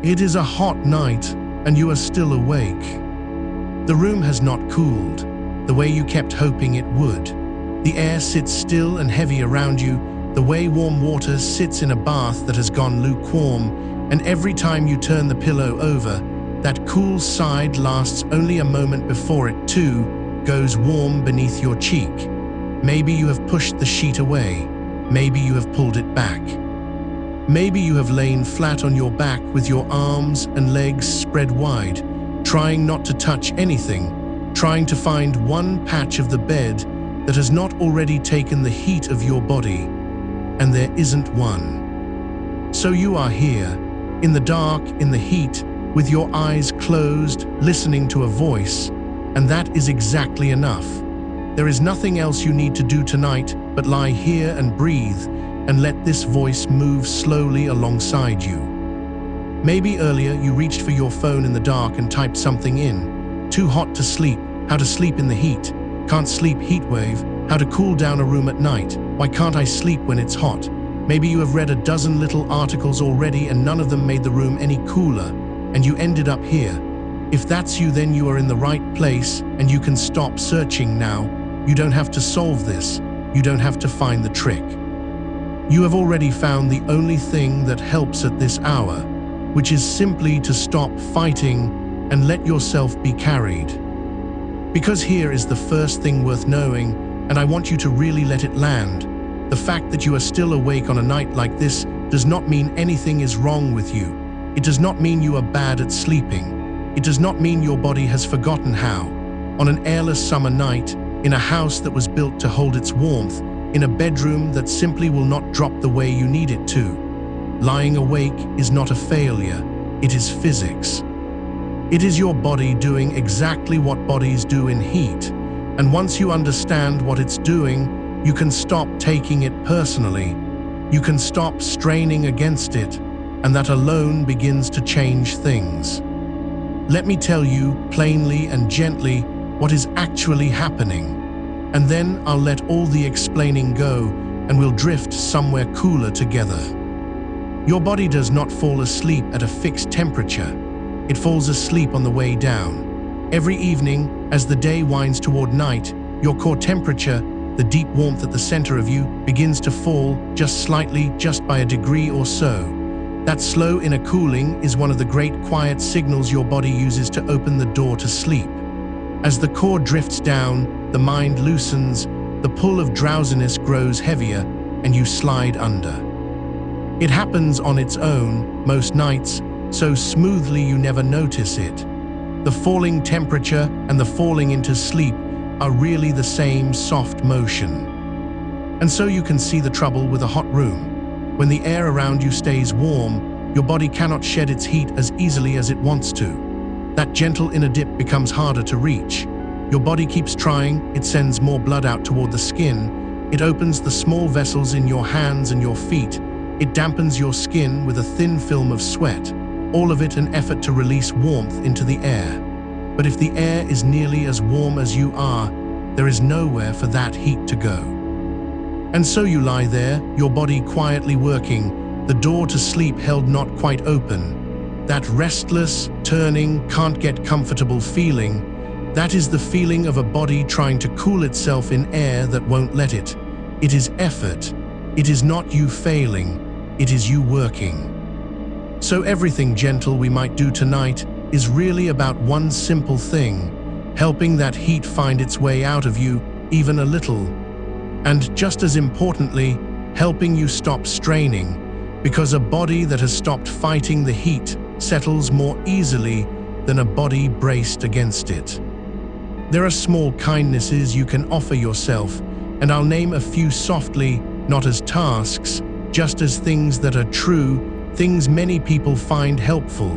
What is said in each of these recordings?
It is a hot night, and you are still awake. The room has not cooled, the way you kept hoping it would. The air sits still and heavy around you, the way warm water sits in a bath that has gone lukewarm, and every time you turn the pillow over, that cool side lasts only a moment before it, too, goes warm beneath your cheek. Maybe you have pushed the sheet away. Maybe you have pulled it back. Maybe you have lain flat on your back with your arms and legs spread wide, trying not to touch anything, trying to find one patch of the bed that has not already taken the heat of your body, and there isn't one. So you are here, in the dark, in the heat, with your eyes closed, listening to a voice, and that is exactly enough. There is nothing else you need to do tonight but lie here and breathe, and let this voice move slowly alongside you. Maybe earlier you reached for your phone in the dark and typed something in. Too hot to sleep, how to sleep in the heat. Can't sleep, heatwave, how to cool down a room at night. Why can't I sleep when it's hot? Maybe you have read a dozen little articles already and none of them made the room any cooler, and you ended up here. If that's you, then you are in the right place and you can stop searching now. You don't have to solve this. You don't have to find the trick. You have already found the only thing that helps at this hour, which is simply to stop fighting and let yourself be carried. Because here is the first thing worth knowing, and I want you to really let it land. The fact that you are still awake on a night like this does not mean anything is wrong with you. It does not mean you are bad at sleeping. It does not mean your body has forgotten how. On an airless summer night, in a house that was built to hold its warmth, in a bedroom that simply will not drop the way you need it to. Lying awake is not a failure, it is physics. It is your body doing exactly what bodies do in heat, and once you understand what it's doing, you can stop taking it personally. You can stop straining against it, and that alone begins to change things. Let me tell you plainly and gently what is actually happening. And then I'll let all the explaining go and we'll drift somewhere cooler together. Your body does not fall asleep at a fixed temperature. It falls asleep on the way down. Every evening, as the day winds toward night, your core temperature, the deep warmth at the center of you, begins to fall just slightly, just by a degree or so. That slow inner cooling is one of the great quiet signals your body uses to open the door to sleep. As the core drifts down, the mind loosens, the pull of drowsiness grows heavier, and you slide under. It happens on its own, most nights, so smoothly you never notice it. The falling temperature and the falling into sleep are really the same soft motion. And so you can see the trouble with a hot room. When the air around you stays warm, your body cannot shed its heat as easily as it wants to. That gentle inner dip becomes harder to reach. Your body keeps trying, it sends more blood out toward the skin, it opens the small vessels in your hands and your feet, it dampens your skin with a thin film of sweat, all of it an effort to release warmth into the air. But if the air is nearly as warm as you are, there is nowhere for that heat to go. And so you lie there, your body quietly working, the door to sleep held not quite open. That restless, turning, can't get comfortable feeling, that is the feeling of a body trying to cool itself in air that won't let it. It is effort. It is not you failing. It is you working. So everything gentle we might do tonight is really about one simple thing, helping that heat find its way out of you, even a little. And just as importantly, helping you stop straining, because a body that has stopped fighting the heat settles more easily than a body braced against it. There are small kindnesses you can offer yourself, and I'll name a few softly, not as tasks, just as things that are true, things many people find helpful,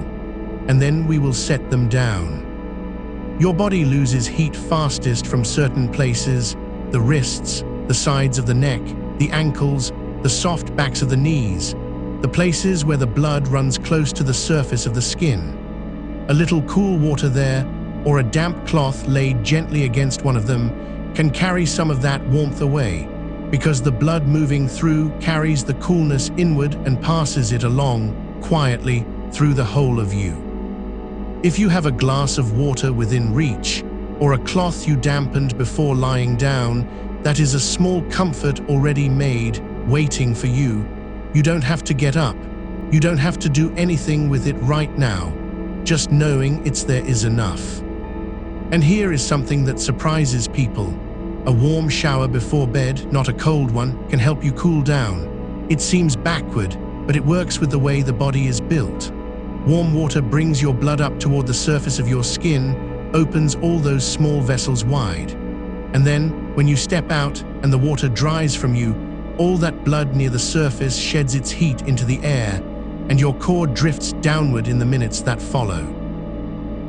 and then we will set them down. Your body loses heat fastest from certain places: the wrists, the sides of the neck, the ankles, the soft backs of the knees, the places where the blood runs close to the surface of the skin. A little cool water there, or a damp cloth laid gently against one of them, can carry some of that warmth away, because the blood moving through carries the coolness inward and passes it along, quietly, through the whole of you. If you have a glass of water within reach, or a cloth you dampened before lying down, that is a small comfort already made, waiting for you. You don't have to get up. You don't have to do anything with it right now. Just knowing it's there is enough. And here is something that surprises people. A warm shower before bed, not a cold one, can help you cool down. It seems backward, but it works with the way the body is built. Warm water brings your blood up toward the surface of your skin, opens all those small vessels wide. And then, when you step out and the water dries from you, all that blood near the surface sheds its heat into the air, and your core drifts downward in the minutes that follow.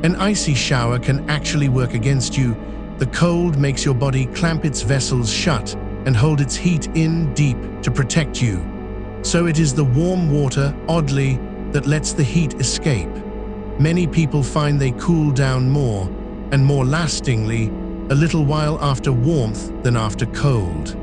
An icy shower can actually work against you. The cold makes your body clamp its vessels shut and hold its heat in deep to protect you. So it is the warm water, oddly, that lets the heat escape. Many people find they cool down more, and more lastingly, a little while after warmth than after cold.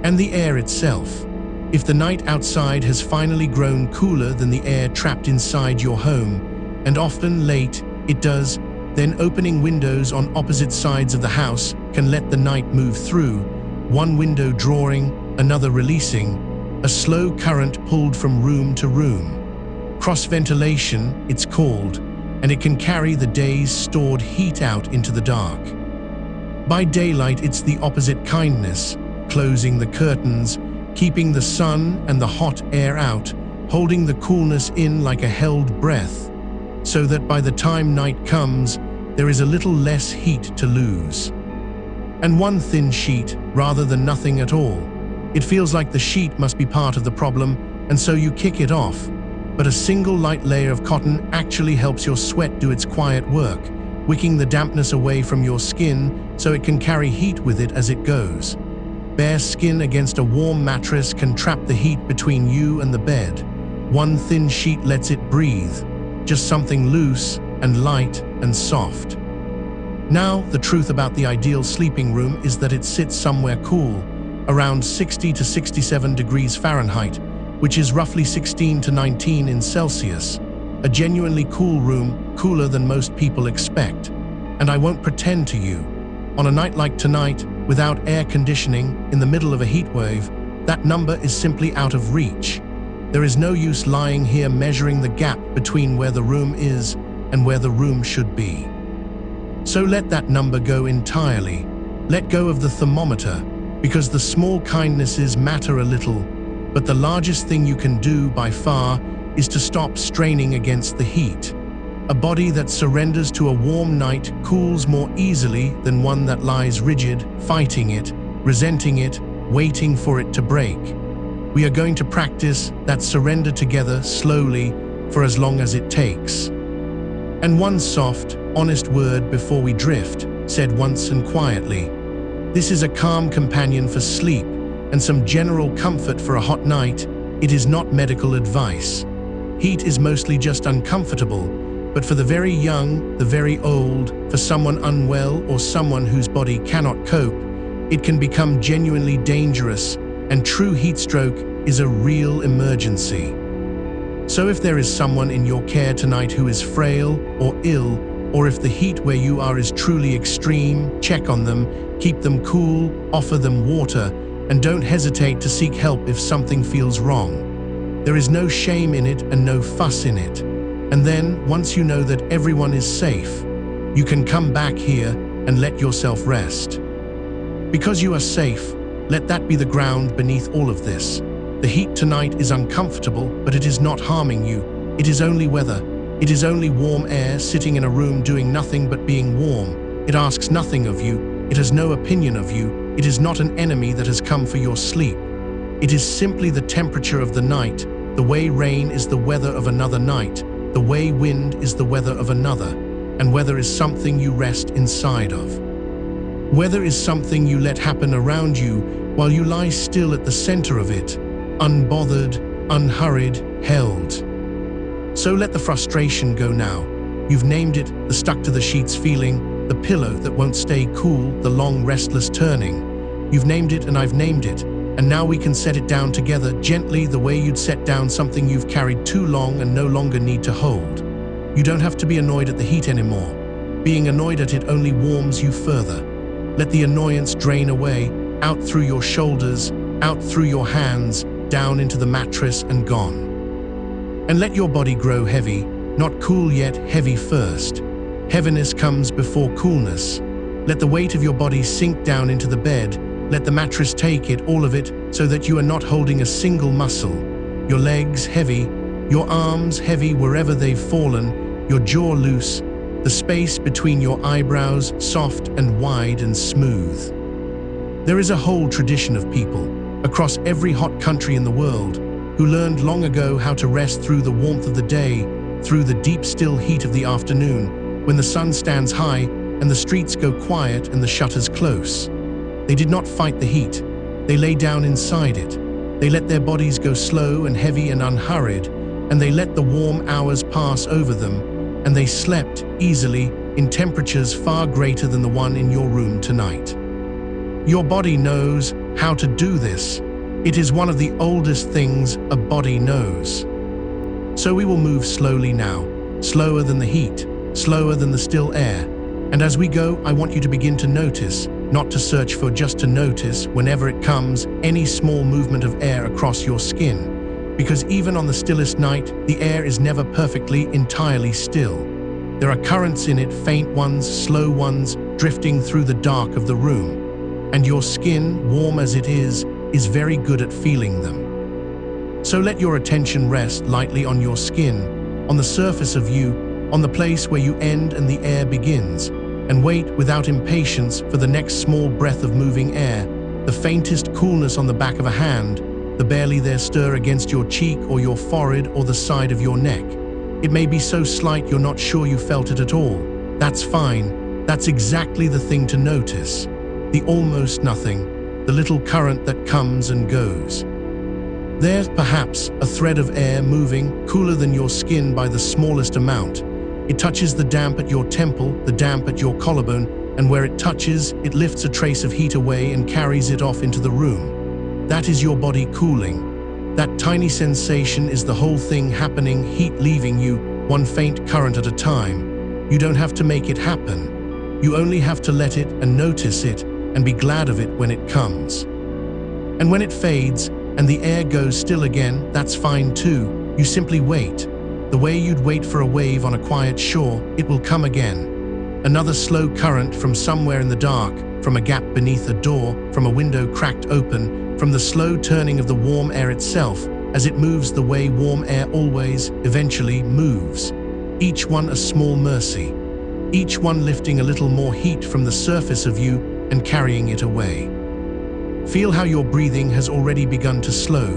And the air itself. If the night outside has finally grown cooler than the air trapped inside your home, and often late it does, then opening windows on opposite sides of the house can let the night move through, one window drawing, another releasing, a slow current pulled from room to room. Cross-ventilation, it's called, and it can carry the day's stored heat out into the dark. By daylight, it's the opposite kindness, closing the curtains, keeping the sun and the hot air out, holding the coolness in like a held breath, so that by the time night comes, there is a little less heat to lose. And one thin sheet, rather than nothing at all. It feels like the sheet must be part of the problem, and so you kick it off. But a single light layer of cotton actually helps your sweat do its quiet work, wicking the dampness away from your skin so it can carry heat with it as it goes. Bare skin against a warm mattress can trap the heat between you and the bed. One thin sheet lets it breathe, just something loose and light and soft. Now, the truth about the ideal sleeping room is that it sits somewhere cool, around 60 to 67 degrees Fahrenheit, which is roughly 16 to 19 in Celsius, a genuinely cool room, cooler than most people expect. And I won't pretend to you, on a night like tonight, without air conditioning, in the middle of a heat wave, that number is simply out of reach. There is no use lying here measuring the gap between where the room is and where the room should be. So let that number go entirely. Let go of the thermometer, because the small kindnesses matter a little, but the largest thing you can do by far is to stop straining against the heat. A body that surrenders to a warm night cools more easily than one that lies rigid, fighting it, resenting it, waiting for it to break. We are going to practice that surrender together slowly for as long as it takes. And one soft, honest word before we drift, said once and quietly. This is a calm companion for sleep and some general comfort for a hot night. It is not medical advice. Heat is mostly just uncomfortable, but for the very young, the very old, for someone unwell or someone whose body cannot cope, it can become genuinely dangerous, and true heat stroke is a real emergency. So if there is someone in your care tonight who is frail or ill, or if the heat where you are is truly extreme, check on them, keep them cool, offer them water, and don't hesitate to seek help if something feels wrong. There is no shame in it and no fuss in it. And then, once you know that everyone is safe, you can come back here and let yourself rest. Because you are safe, let that be the ground beneath all of this. The heat tonight is uncomfortable, but it is not harming you. It is only weather. It is only warm air sitting in a room doing nothing but being warm. It asks nothing of you. It has no opinion of you. It is not an enemy that has come for your sleep. It is simply the temperature of the night. The way rain is the weather of another night. The way wind is the weather of another. And weather is something you rest inside of. Weather is something you let happen around you while you lie still at the center of it, unbothered, unhurried, held. So let the frustration go now. You've named it, the stuck to the sheets feeling, the pillow that won't stay cool, the long restless turning. You've named it and I've named it. And now we can set it down together gently, the way you'd set down something you've carried too long and no longer need to hold. You don't have to be annoyed at the heat anymore. Being annoyed at it only warms you further. Let the annoyance drain away, out through your shoulders, out through your hands, down into the mattress and gone. And let your body grow heavy, not cool yet, heavy first. Heaviness comes before coolness. Let the weight of your body sink down into the bed. Let the mattress take it, all of it, so that you are not holding a single muscle. Your legs heavy, your arms heavy wherever they've fallen, your jaw loose, the space between your eyebrows soft and wide and smooth. There is a whole tradition of people, across every hot country in the world, who learned long ago how to rest through the warmth of the day, through the deep still heat of the afternoon, when the sun stands high and the streets go quiet and the shutters close. They did not fight the heat. They lay down inside it. They let their bodies go slow and heavy and unhurried, and they let the warm hours pass over them, and they slept easily in temperatures far greater than the one in your room tonight. Your body knows how to do this. It is one of the oldest things a body knows. So we will move slowly now, slower than the heat, slower than the still air. And as we go, I want you to begin to notice, not to search for, just to notice, whenever it comes, any small movement of air across your skin. Because even on the stillest night, the air is never perfectly, entirely still. There are currents in it, faint ones, slow ones, drifting through the dark of the room. And your skin, warm as it is very good at feeling them. So let your attention rest lightly on your skin, on the surface of you, on the place where you end and the air begins, and wait without impatience for the next small breath of moving air, the faintest coolness on the back of a hand, the barely there stir against your cheek or your forehead or the side of your neck. It may be so slight you're not sure you felt it at all. That's fine. That's exactly the thing to notice. The almost nothing, the little current that comes and goes. There's perhaps a thread of air moving, cooler than your skin by the smallest amount. It touches the damp at your temple, the damp at your collarbone, and where it touches, it lifts a trace of heat away and carries it off into the room. That is your body cooling. That tiny sensation is the whole thing happening, heat leaving you, one faint current at a time. You don't have to make it happen. You only have to let it and notice it and be glad of it when it comes. And when it fades and the air goes still again, that's fine too. You simply wait. The way you'd wait for a wave on a quiet shore, it will come again. Another slow current from somewhere in the dark, from a gap beneath a door, from a window cracked open, from the slow turning of the warm air itself, as it moves the way warm air always, eventually moves. Each one a small mercy. Each one lifting a little more heat from the surface of you and carrying it away. Feel how your breathing has already begun to slow.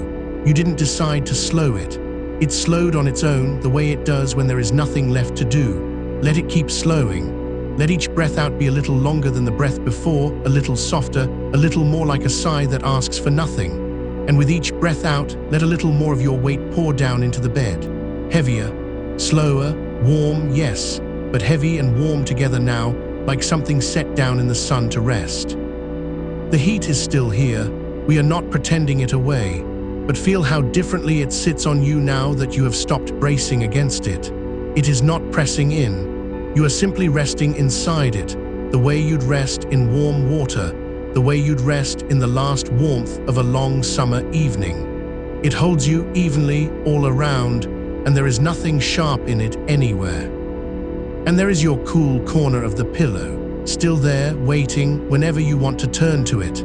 You didn't decide to slow it. It slowed on its own, the way it does when there is nothing left to do. Let it keep slowing. Let each breath out be a little longer than the breath before, a little softer, a little more like a sigh that asks for nothing. And with each breath out, let a little more of your weight pour down into the bed. Heavier, slower, warm, yes, but heavy and warm together now, like something set down in the sun to rest. The heat is still here. We are not pretending it away. But feel how differently it sits on you now that you have stopped bracing against it. It is not pressing in. You are simply resting inside it, the way you'd rest in warm water, the way you'd rest in the last warmth of a long summer evening. It holds you evenly all around, and there is nothing sharp in it anywhere. And there is your cool corner of the pillow, still there, waiting whenever you want to turn to it.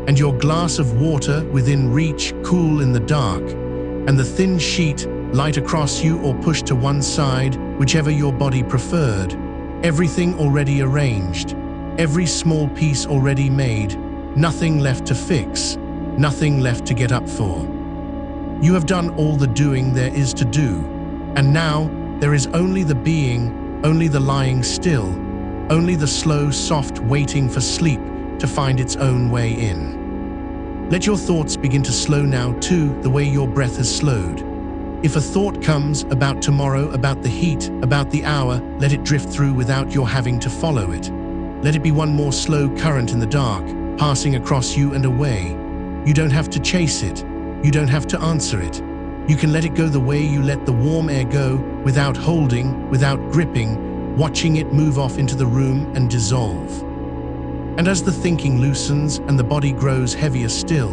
And your glass of water within reach, cool in the dark, and the thin sheet light across you or pushed to one side, whichever your body preferred. Everything already arranged, every small piece already made, nothing left to fix, nothing left to get up for. You have done all the doing there is to do, and now there is only the being, only the lying still, only the slow, soft waiting for sleep to find its own way in. Let your thoughts begin to slow now too, the way your breath has slowed. If a thought comes about tomorrow, about the heat, about the hour, let it drift through without your having to follow it. Let it be one more slow current in the dark, passing across you and away. You don't have to chase it. You don't have to answer it. You can let it go the way you let the warm air go, without holding, without gripping, watching it move off into the room and dissolve. And as the thinking loosens and the body grows heavier still,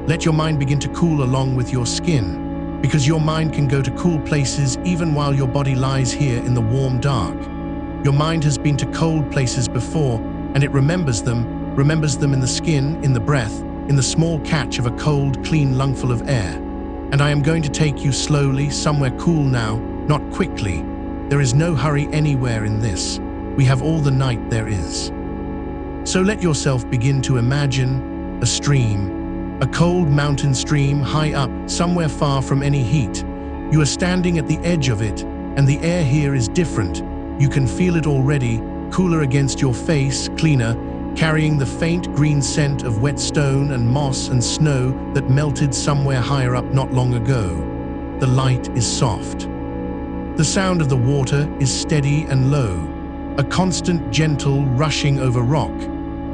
let your mind begin to cool along with your skin, because your mind can go to cool places even while your body lies here in the warm dark. Your mind has been to cold places before, and it remembers them in the skin, in the breath, in the small catch of a cold, clean lungful of air. And I am going to take you slowly, somewhere cool now, not quickly. There is no hurry anywhere in this. We have all the night there is. So let yourself begin to imagine a stream, a cold mountain stream high up, somewhere far from any heat. You are standing at the edge of it, and the air here is different. You can feel it already, cooler against your face, cleaner, carrying the faint green scent of wet stone and moss and snow that melted somewhere higher up not long ago. The light is soft. The sound of the water is steady and low, a constant, gentle rushing over rock,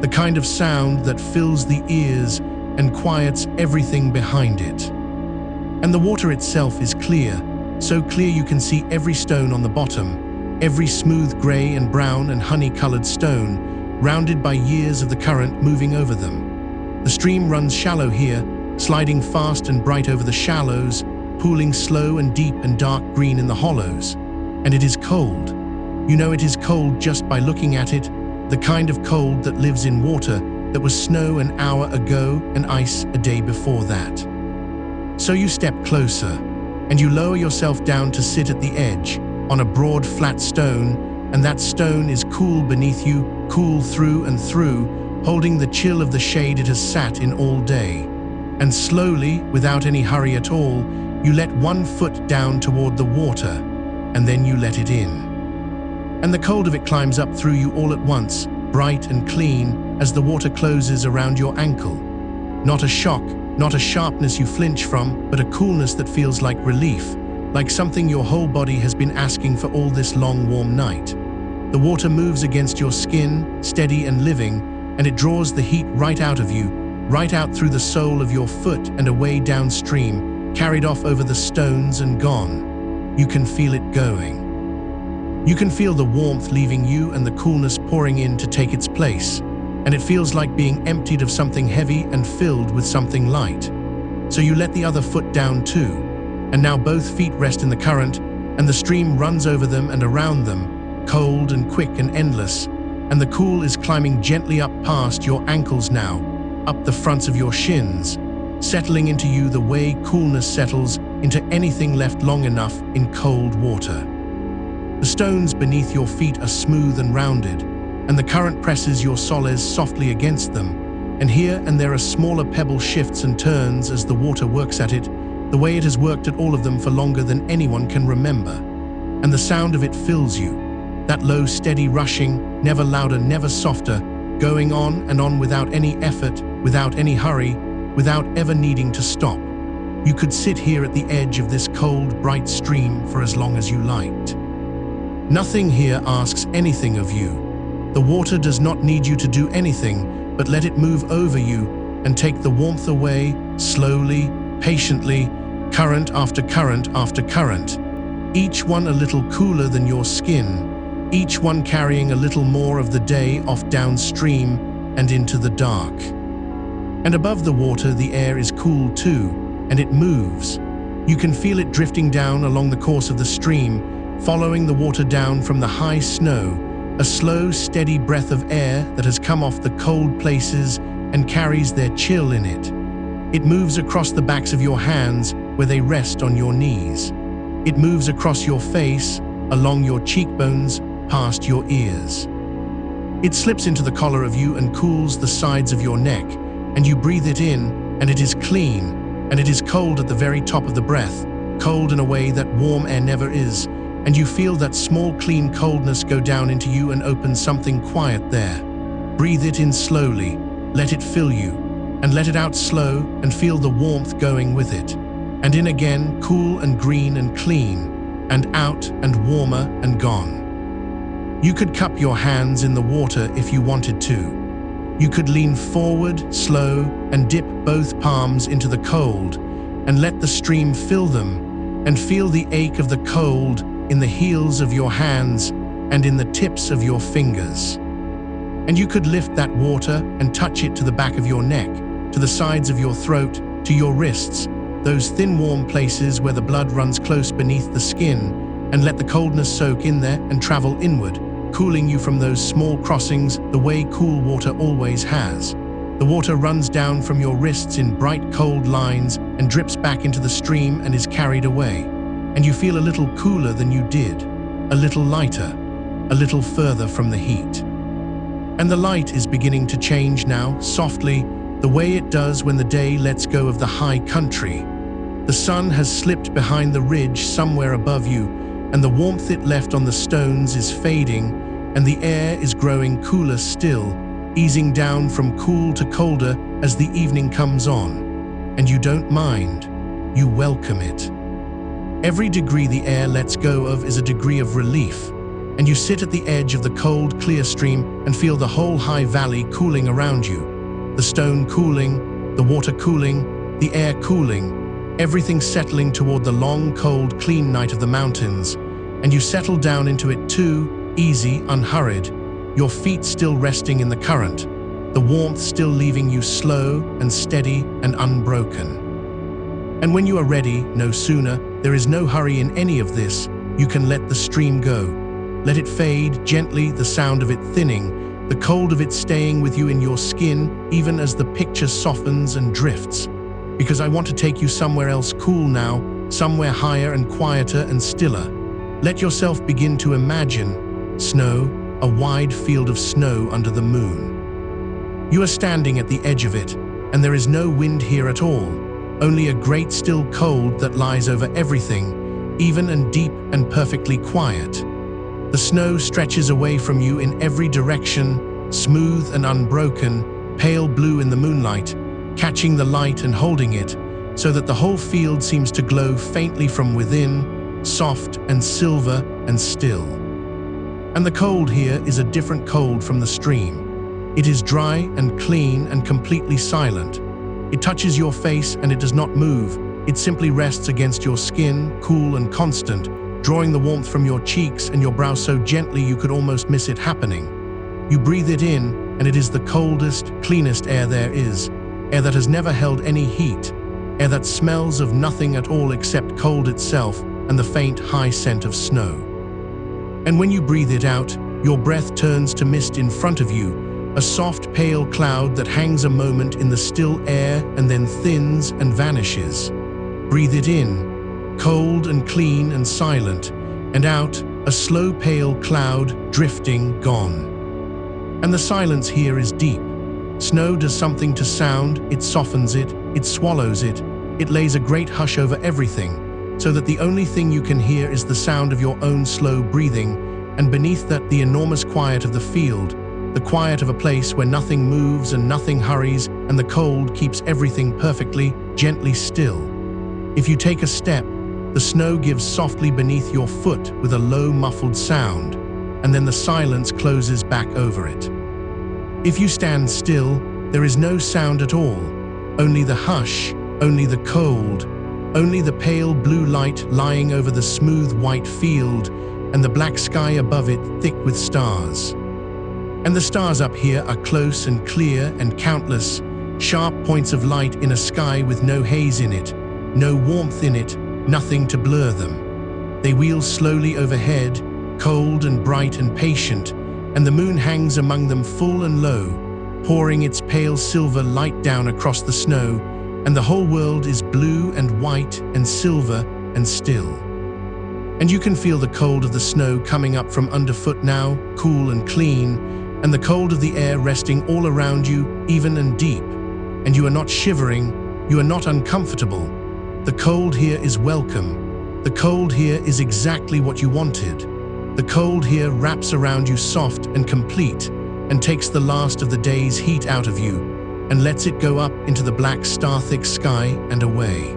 the kind of sound that fills the ears and quiets everything behind it. And the water itself is clear, so clear you can see every stone on the bottom, every smooth gray and brown and honey-colored stone, rounded by years of the current moving over them. The stream runs shallow here, sliding fast and bright over the shallows, pooling slow and deep and dark green in the hollows. And it is cold. You know it is cold just by looking at it, the kind of cold that lives in water that was snow an hour ago and ice a day before that. So you step closer, and you lower yourself down to sit at the edge, on a broad flat stone, and that stone is cool beneath you, cool through and through, holding the chill of the shade it has sat in all day. And slowly, without any hurry at all, you let one foot down toward the water, and then you let it in. And the cold of it climbs up through you all at once, bright and clean, as the water closes around your ankle. Not a shock, not a sharpness you flinch from, but a coolness that feels like relief, like something your whole body has been asking for all this long warm night. The water moves against your skin, steady and living, and it draws the heat right out of you, right out through the sole of your foot and away downstream, carried off over the stones and gone. You can feel it going. You can feel the warmth leaving you and the coolness pouring in to take its place, and it feels like being emptied of something heavy and filled with something light. So you let the other foot down too, and now both feet rest in the current, and the stream runs over them and around them, cold and quick and endless, and the cool is climbing gently up past your ankles now, up the fronts of your shins, settling into you the way coolness settles into anything left long enough in cold water. The stones beneath your feet are smooth and rounded, and the current presses your soles softly against them, and here and there are smaller pebble shifts and turns as the water works at it, the way it has worked at all of them for longer than anyone can remember. And the sound of it fills you, that low, steady rushing, never louder, never softer, going on and on without any effort, without any hurry, without ever needing to stop. You could sit here at the edge of this cold, bright stream for as long as you liked. Nothing here asks anything of you. The water does not need you to do anything, but let it move over you and take the warmth away, slowly, patiently, current after current after current, each one a little cooler than your skin, each one carrying a little more of the day off downstream and into the dark. And above the water the air is cool too, and it moves. You can feel it drifting down along the course of the stream, following the water down from the high snow, a slow, steady breath of air that has come off the cold places and carries their chill in it. It moves across the backs of your hands where they rest on your knees. It moves across your face, along your cheekbones, past your ears. It slips into the collar of you and cools the sides of your neck, and you breathe it in, and it is clean, and it is cold at the very top of the breath, cold in a way that warm air never is, and you feel that small, clean coldness go down into you and open something quiet there. Breathe it in slowly, let it fill you, and let it out slow and feel the warmth going with it. And in again, cool and green and clean, and out and warmer and gone. You could cup your hands in the water if you wanted to. You could lean forward, slow, and dip both palms into the cold, and let the stream fill them, and feel the ache of the cold in the heels of your hands and in the tips of your fingers. And you could lift that water and touch it to the back of your neck, to the sides of your throat, to your wrists, those thin warm places where the blood runs close beneath the skin, and let the coldness soak in there and travel inward, cooling you from those small crossings the way cool water always has. The water runs down from your wrists in bright cold lines and drips back into the stream and is carried away. And you feel a little cooler than you did, a little lighter, a little further from the heat. And the light is beginning to change now, softly, the way it does when the day lets go of the high country. The sun has slipped behind the ridge somewhere above you, and the warmth it left on the stones is fading, and the air is growing cooler still, easing down from cool to colder as the evening comes on. And you don't mind, you welcome it. Every degree the air lets go of is a degree of relief, and you sit at the edge of the cold, clear stream and feel the whole high valley cooling around you. The stone cooling, the water cooling, the air cooling, everything settling toward the long, cold, clean night of the mountains, and you settle down into it too, easy, unhurried, your feet still resting in the current, the warmth still leaving you slow and steady and unbroken. And when you are ready, no sooner, there is no hurry in any of this, you can let the stream go. Let it fade gently, the sound of it thinning, the cold of it staying with you in your skin, even as the picture softens and drifts. Because I want to take you somewhere else cool now, somewhere higher and quieter and stiller. Let yourself begin to imagine snow, a wide field of snow under the moon. You are standing at the edge of it, and there is no wind here at all, only a great still cold that lies over everything, even and deep and perfectly quiet. The snow stretches away from you in every direction, smooth and unbroken, pale blue in the moonlight, catching the light and holding it, so that the whole field seems to glow faintly from within, soft and silver and still. And the cold here is a different cold from the stream. It is dry and clean and completely silent. It touches your face and it does not move. It simply rests against your skin, cool and constant, drawing the warmth from your cheeks and your brow so gently you could almost miss it happening. You breathe it in, and it is the coldest, cleanest air there is. Air that has never held any heat, air that smells of nothing at all except cold itself and the faint, high scent of snow. And when you breathe it out, your breath turns to mist in front of you, a soft, pale cloud that hangs a moment in the still air and then thins and vanishes. Breathe it in, cold and clean and silent, and out, a slow, pale cloud, drifting, gone. And the silence here is deep. Snow does something to sound, it softens it, it swallows it, it lays a great hush over everything, so that the only thing you can hear is the sound of your own slow breathing, and beneath that the enormous quiet of the field, the quiet of a place where nothing moves and nothing hurries, and the cold keeps everything perfectly, gently still. If you take a step, the snow gives softly beneath your foot with a low muffled sound, and then the silence closes back over it. If you stand still, there is no sound at all, only the hush, only the cold, only the pale blue light lying over the smooth white field, and the black sky above it thick with stars. And the stars up here are close and clear and countless, sharp points of light in a sky with no haze in it, no warmth in it, nothing to blur them. They wheel slowly overhead, cold and bright and patient, and the moon hangs among them full and low, pouring its pale silver light down across the snow, and the whole world is blue and white and silver and still. And you can feel the cold of the snow coming up from underfoot now, cool and clean, and the cold of the air resting all around you, even and deep. And you are not shivering, you are not uncomfortable. The cold here is welcome. The cold here is exactly what you wanted. The cold here wraps around you soft and complete, and takes the last of the day's heat out of you, and lets it go up into the black star-thick sky and away.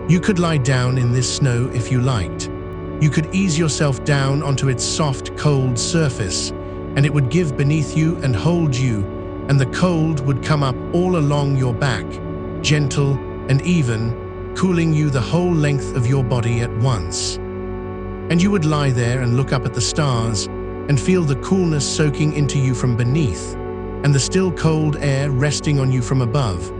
You could lie down in this snow if you liked. You could ease yourself down onto its soft, cold surface, and it would give beneath you and hold you, and the cold would come up all along your back, gentle and even, cooling you the whole length of your body at once. And you would lie there and look up at the stars and feel the coolness soaking into you from beneath, and the still cold air resting on you from above,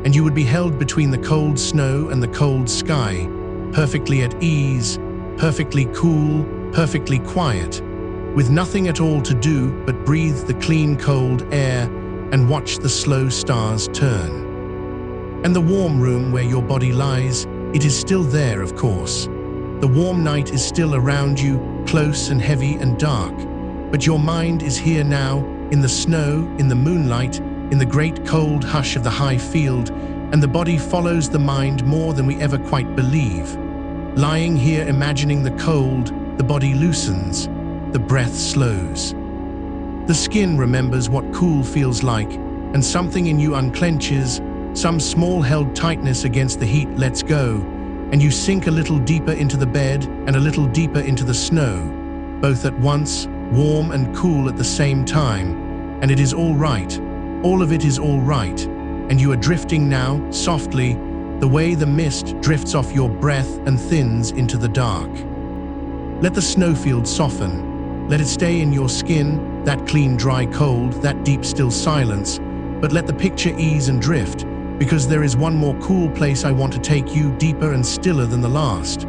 and you would be held between the cold snow and the cold sky, perfectly at ease, perfectly cool, perfectly quiet, with nothing at all to do but breathe the clean cold air and watch the slow stars turn. And the warm room where your body lies, it is still there, of course. The warm night is still around you, close and heavy and dark, but your mind is here now, in the snow, in the moonlight, in the great cold hush of the high field, and the body follows the mind more than we ever quite believe. Lying here imagining the cold, the body loosens, the breath slows. The skin remembers what cool feels like, and something in you unclenches, some small held tightness against the heat lets go, and you sink a little deeper into the bed and a little deeper into the snow, both at once, warm and cool at the same time, and it is all right. All of it is all right, and you are drifting now, softly, the way the mist drifts off your breath and thins into the dark. Let the snowfield soften. Let it stay in your skin, that clean, dry cold, that deep, still silence, but let the picture ease and drift, because there is one more cool place I want to take you, deeper and stiller than the last.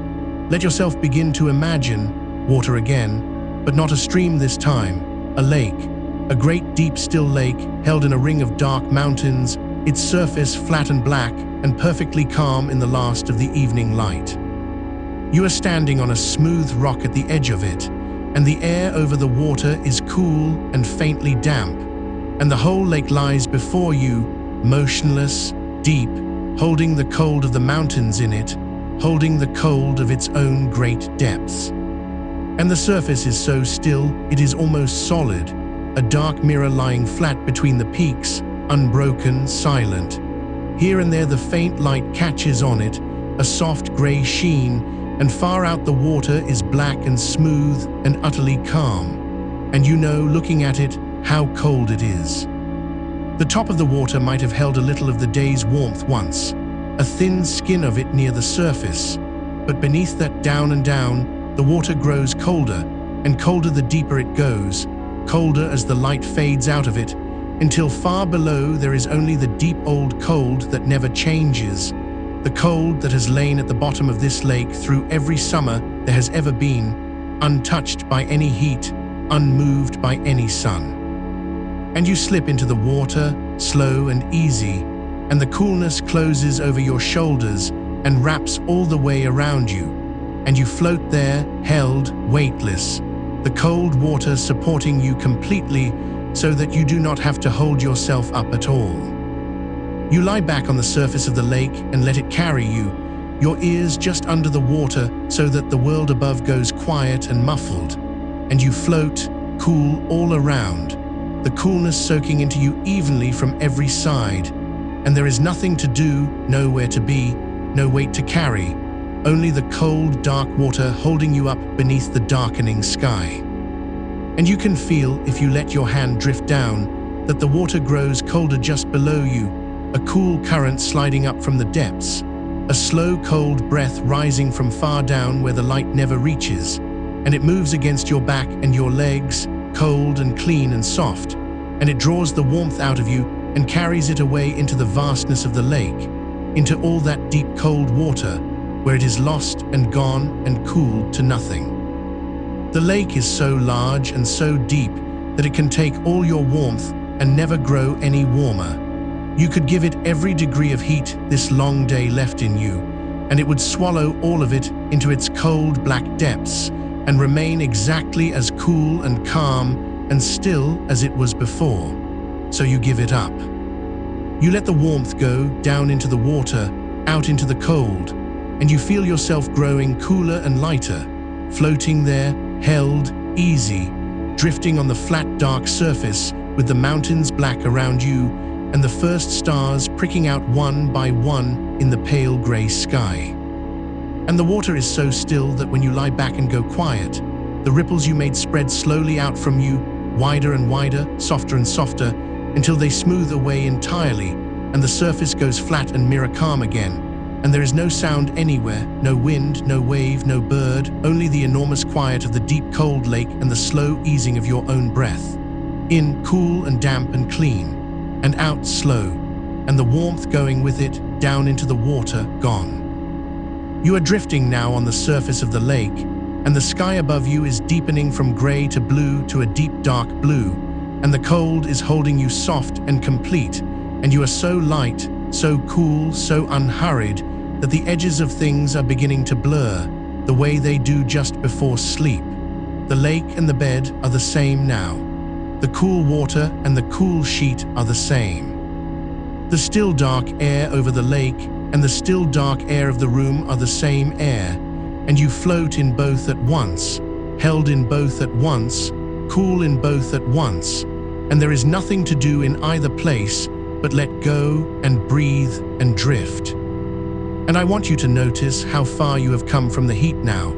Let yourself begin to imagine water again, but not a stream this time, a lake, a great deep still lake held in a ring of dark mountains, its surface flat and black and perfectly calm in the last of the evening light. You are standing on a smooth rock at the edge of it, and the air over the water is cool and faintly damp, and the whole lake lies before you, motionless, deep, holding the cold of the mountains in it, holding the cold of its own great depths. And the surface is so still, it is almost solid, a dark mirror lying flat between the peaks, unbroken, silent. Here and there the faint light catches on it, a soft grey sheen, and far out the water is black and smooth and utterly calm. And you know, looking at it, how cold it is. The top of the water might have held a little of the day's warmth once, a thin skin of it near the surface, but beneath that, down and down, the water grows colder, and colder the deeper it goes, colder as the light fades out of it, until far below there is only the deep old cold that never changes, the cold that has lain at the bottom of this lake through every summer there has ever been, untouched by any heat, unmoved by any sun. And you slip into the water, slow and easy, and the coolness closes over your shoulders and wraps all the way around you, and you float there, held, weightless, the cold water supporting you completely so that you do not have to hold yourself up at all. You lie back on the surface of the lake and let it carry you, your ears just under the water so that the world above goes quiet and muffled, and you float, cool all around, the coolness soaking into you evenly from every side, and there is nothing to do, nowhere to be, no weight to carry, only the cold, dark water holding you up beneath the darkening sky. And you can feel, if you let your hand drift down, that the water grows colder just below you, a cool current sliding up from the depths, a slow cold breath rising from far down where the light never reaches, and it moves against your back and your legs, cold and clean and soft, and it draws the warmth out of you and carries it away into the vastness of the lake, into all that deep cold water, where it is lost and gone and cooled to nothing. The lake is so large and so deep that it can take all your warmth and never grow any warmer. You could give it every degree of heat this long day left in you, and it would swallow all of it into its cold black depths and remain exactly as cool and calm and still as it was before. So you give it up. You let the warmth go down into the water, out into the cold, and you feel yourself growing cooler and lighter, floating there, held, easy, drifting on the flat dark surface with the mountains black around you and the first stars pricking out one by one in the pale grey sky. And the water is so still that when you lie back and go quiet, the ripples you made spread slowly out from you, wider and wider, softer and softer, until they smooth away entirely and the surface goes flat and mirror calm again, and there is no sound anywhere, no wind, no wave, no bird, only the enormous quiet of the deep cold lake and the slow easing of your own breath. In, cool and damp and clean, and out, slow, and the warmth going with it, down into the water, gone. You are drifting now on the surface of the lake, and the sky above you is deepening from gray to blue to a deep dark blue, and the cold is holding you soft and complete, and you are so light, so cool, so unhurried, that the edges of things are beginning to blur, the way they do just before sleep. The lake and the bed are the same now. The cool water and the cool sheet are the same. The still dark air over the lake and the still dark air of the room are the same air, and you float in both at once, held in both at once, cool in both at once, and there is nothing to do in either place but let go and breathe and drift. And I want you to notice how far you have come from the heat now,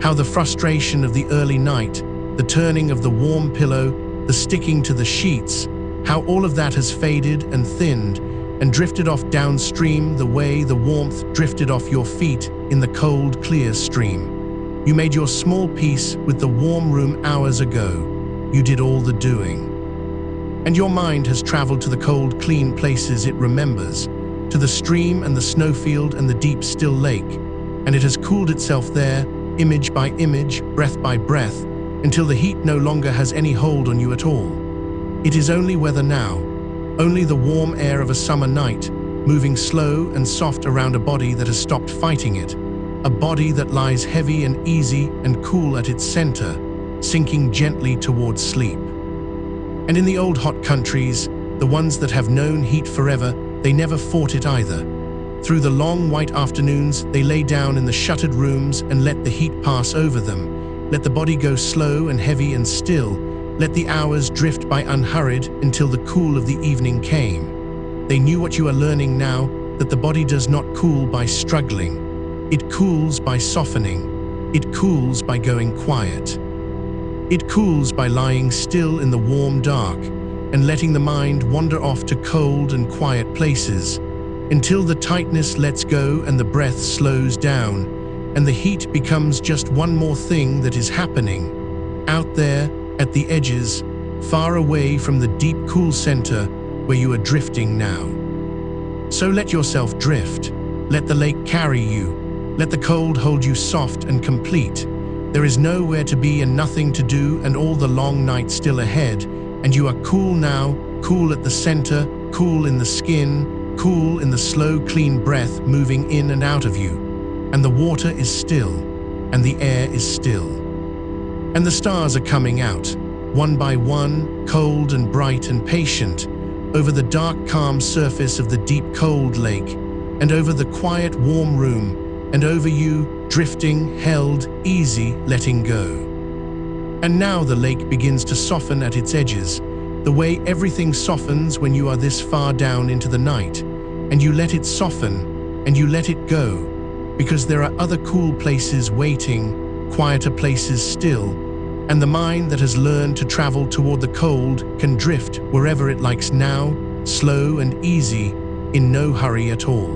how the frustration of the early night, the turning of the warm pillow, the sticking to the sheets, how all of that has faded and thinned and drifted off downstream the way the warmth drifted off your feet in the cold, clear stream. You made your small peace with the warm room hours ago. You did all the doing. And your mind has traveled to the cold, clean places it remembers, to the stream and the snowfield and the deep, still lake, and it has cooled itself there, image by image, breath by breath, until the heat no longer has any hold on you at all. It is only weather now, only the warm air of a summer night, moving slow and soft around a body that has stopped fighting it, a body that lies heavy and easy and cool at its center, sinking gently towards sleep. And in the old hot countries, the ones that have known heat forever, they never fought it either. Through the long white afternoons, they lay down in the shuttered rooms and let the heat pass over them, let the body go slow and heavy and still, let the hours drift by unhurried until the cool of the evening came. They knew what you are learning now, that the body does not cool by struggling. It cools by softening. It cools by going quiet. It cools by lying still in the warm dark and letting the mind wander off to cold and quiet places until the tightness lets go and the breath slows down and the heat becomes just one more thing that is happening out there at the edges, far away from the deep cool center where you are drifting now. So let yourself drift. Let the lake carry you. Let the cold hold you soft and complete. There is nowhere to be and nothing to do and all the long night still ahead, and you are cool now, cool at the center, cool in the skin, cool in the slow, clean breath moving in and out of you. And the water is still, and the air is still. And the stars are coming out, one by one, cold and bright and patient, over the dark, calm surface of the deep, cold lake, and over the quiet, warm room, and over you, drifting, held, easy, letting go. And now the lake begins to soften at its edges, the way everything softens when you are this far down into the night, and you let it soften, and you let it go, because there are other cool places waiting, quieter places still, and the mind that has learned to travel toward the cold can drift wherever it likes now, slow and easy, in no hurry at all.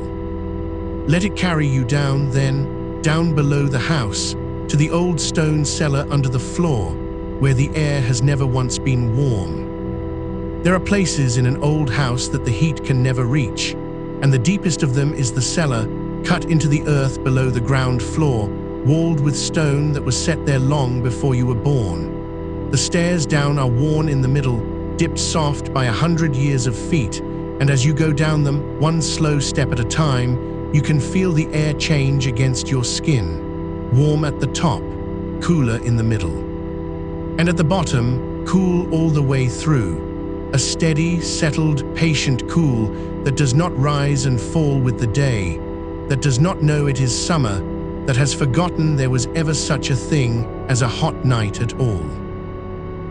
Let it carry you down then, down below the house, to the old stone cellar under the floor, where the air has never once been warm. There are places in an old house that the heat can never reach, and the deepest of them is the cellar, cut into the earth below the ground floor, walled with stone that was set there long before you were born. The stairs down are worn in the middle, dipped soft by 100 years of feet, and as you go down them, one slow step at a time, you can feel the air change against your skin, warm at the top, cooler in the middle. And at the bottom, cool all the way through, a steady, settled, patient cool that does not rise and fall with the day, that does not know it is summer, that has forgotten there was ever such a thing as a hot night at all.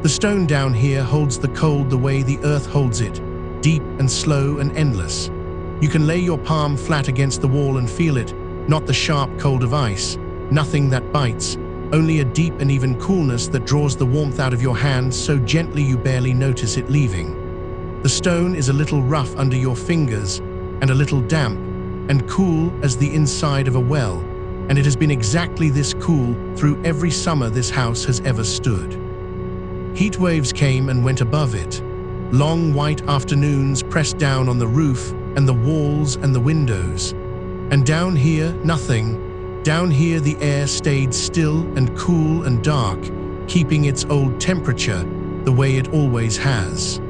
The stone down here holds the cold the way the earth holds it, deep and slow and endless. You can lay your palm flat against the wall and feel it, not the sharp cold of ice, nothing that bites, only a deep and even coolness that draws the warmth out of your hand so gently you barely notice it leaving. The stone is a little rough under your fingers and a little damp and cool as the inside of a well, and it has been exactly this cool through every summer this house has ever stood. Heat waves came and went above it. Long white afternoons pressed down on the roof and the walls and the windows. And down here, nothing. Down here the air stayed still and cool and dark, keeping its old temperature the way it always has.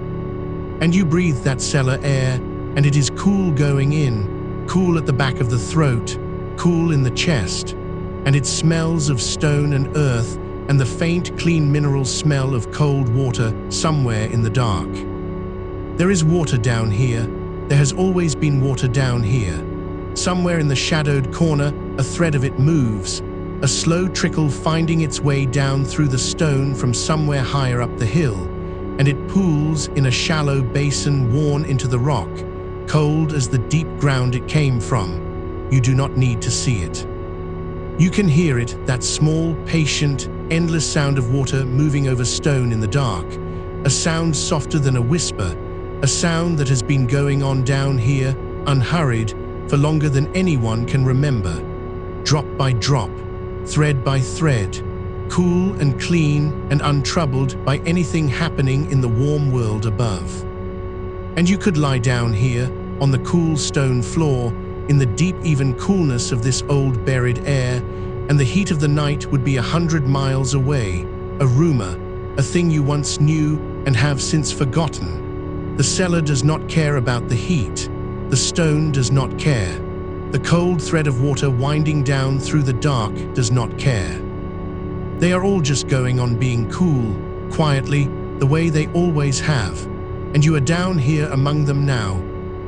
And you breathe that cellar air, and it is cool going in, cool at the back of the throat, cool in the chest, and it smells of stone and earth and the faint, clean mineral smell of cold water somewhere in the dark. There is water down here. There has always been water down here. Somewhere in the shadowed corner, a thread of it moves, a slow trickle finding its way down through the stone from somewhere higher up the hill, and it pools in a shallow basin worn into the rock, cold as the deep ground it came from. You do not need to see it. You can hear it, that small, patient, endless sound of water moving over stone in the dark, a sound softer than a whisper, a sound that has been going on down here, unhurried, for longer than anyone can remember. Drop by drop, thread by thread, cool and clean and untroubled by anything happening in the warm world above. And you could lie down here, on the cool stone floor, in the deep even coolness of this old buried air, and the heat of the night would be 100 miles away, a rumor, a thing you once knew and have since forgotten. The cellar does not care about the heat. The stone does not care. The cold thread of water winding down through the dark does not care. They are all just going on being cool, quietly, the way they always have, and you are down here among them now,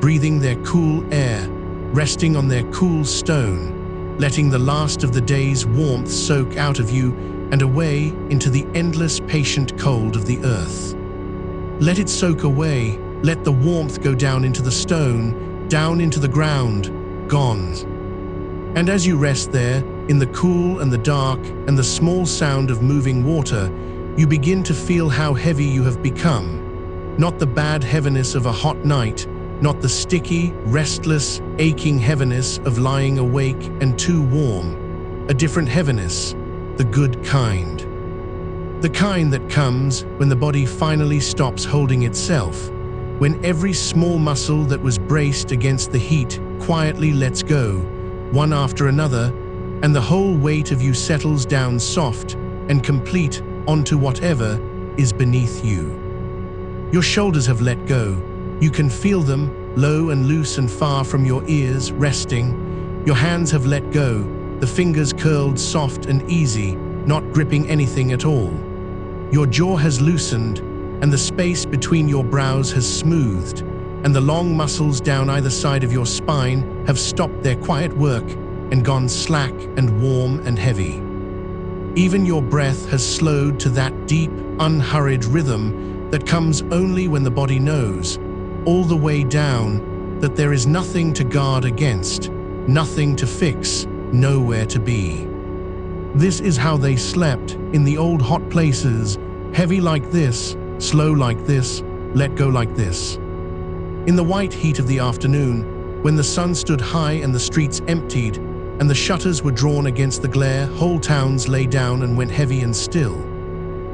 breathing their cool air, resting on their cool stone, letting the last of the day's warmth soak out of you and away into the endless patient cold of the earth. Let it soak away, let the warmth go down into the stone, down into the ground, gone. And as you rest there, in the cool and the dark and the small sound of moving water, you begin to feel how heavy you have become. Not the bad heaviness of a hot night, not the sticky, restless, aching heaviness of lying awake and too warm. A different heaviness, the good kind. The kind that comes when the body finally stops holding itself, when every small muscle that was braced against the heat quietly lets go, one after another, and the whole weight of you settles down soft and complete onto whatever is beneath you. Your shoulders have let go. You can feel them, low and loose and far from your ears, resting. Your hands have let go, the fingers curled soft and easy, not gripping anything at all. Your jaw has loosened, and the space between your brows has smoothed, and the long muscles down either side of your spine have stopped their quiet work and gone slack and warm and heavy. Even your breath has slowed to that deep, unhurried rhythm that comes only when the body knows, all the way down, that there is nothing to guard against, nothing to fix, nowhere to be. This is how they slept in the old hot places, heavy like this, slow like this, let go like this. In the white heat of the afternoon, when the sun stood high and the streets emptied, and the shutters were drawn against the glare, whole towns lay down and went heavy and still.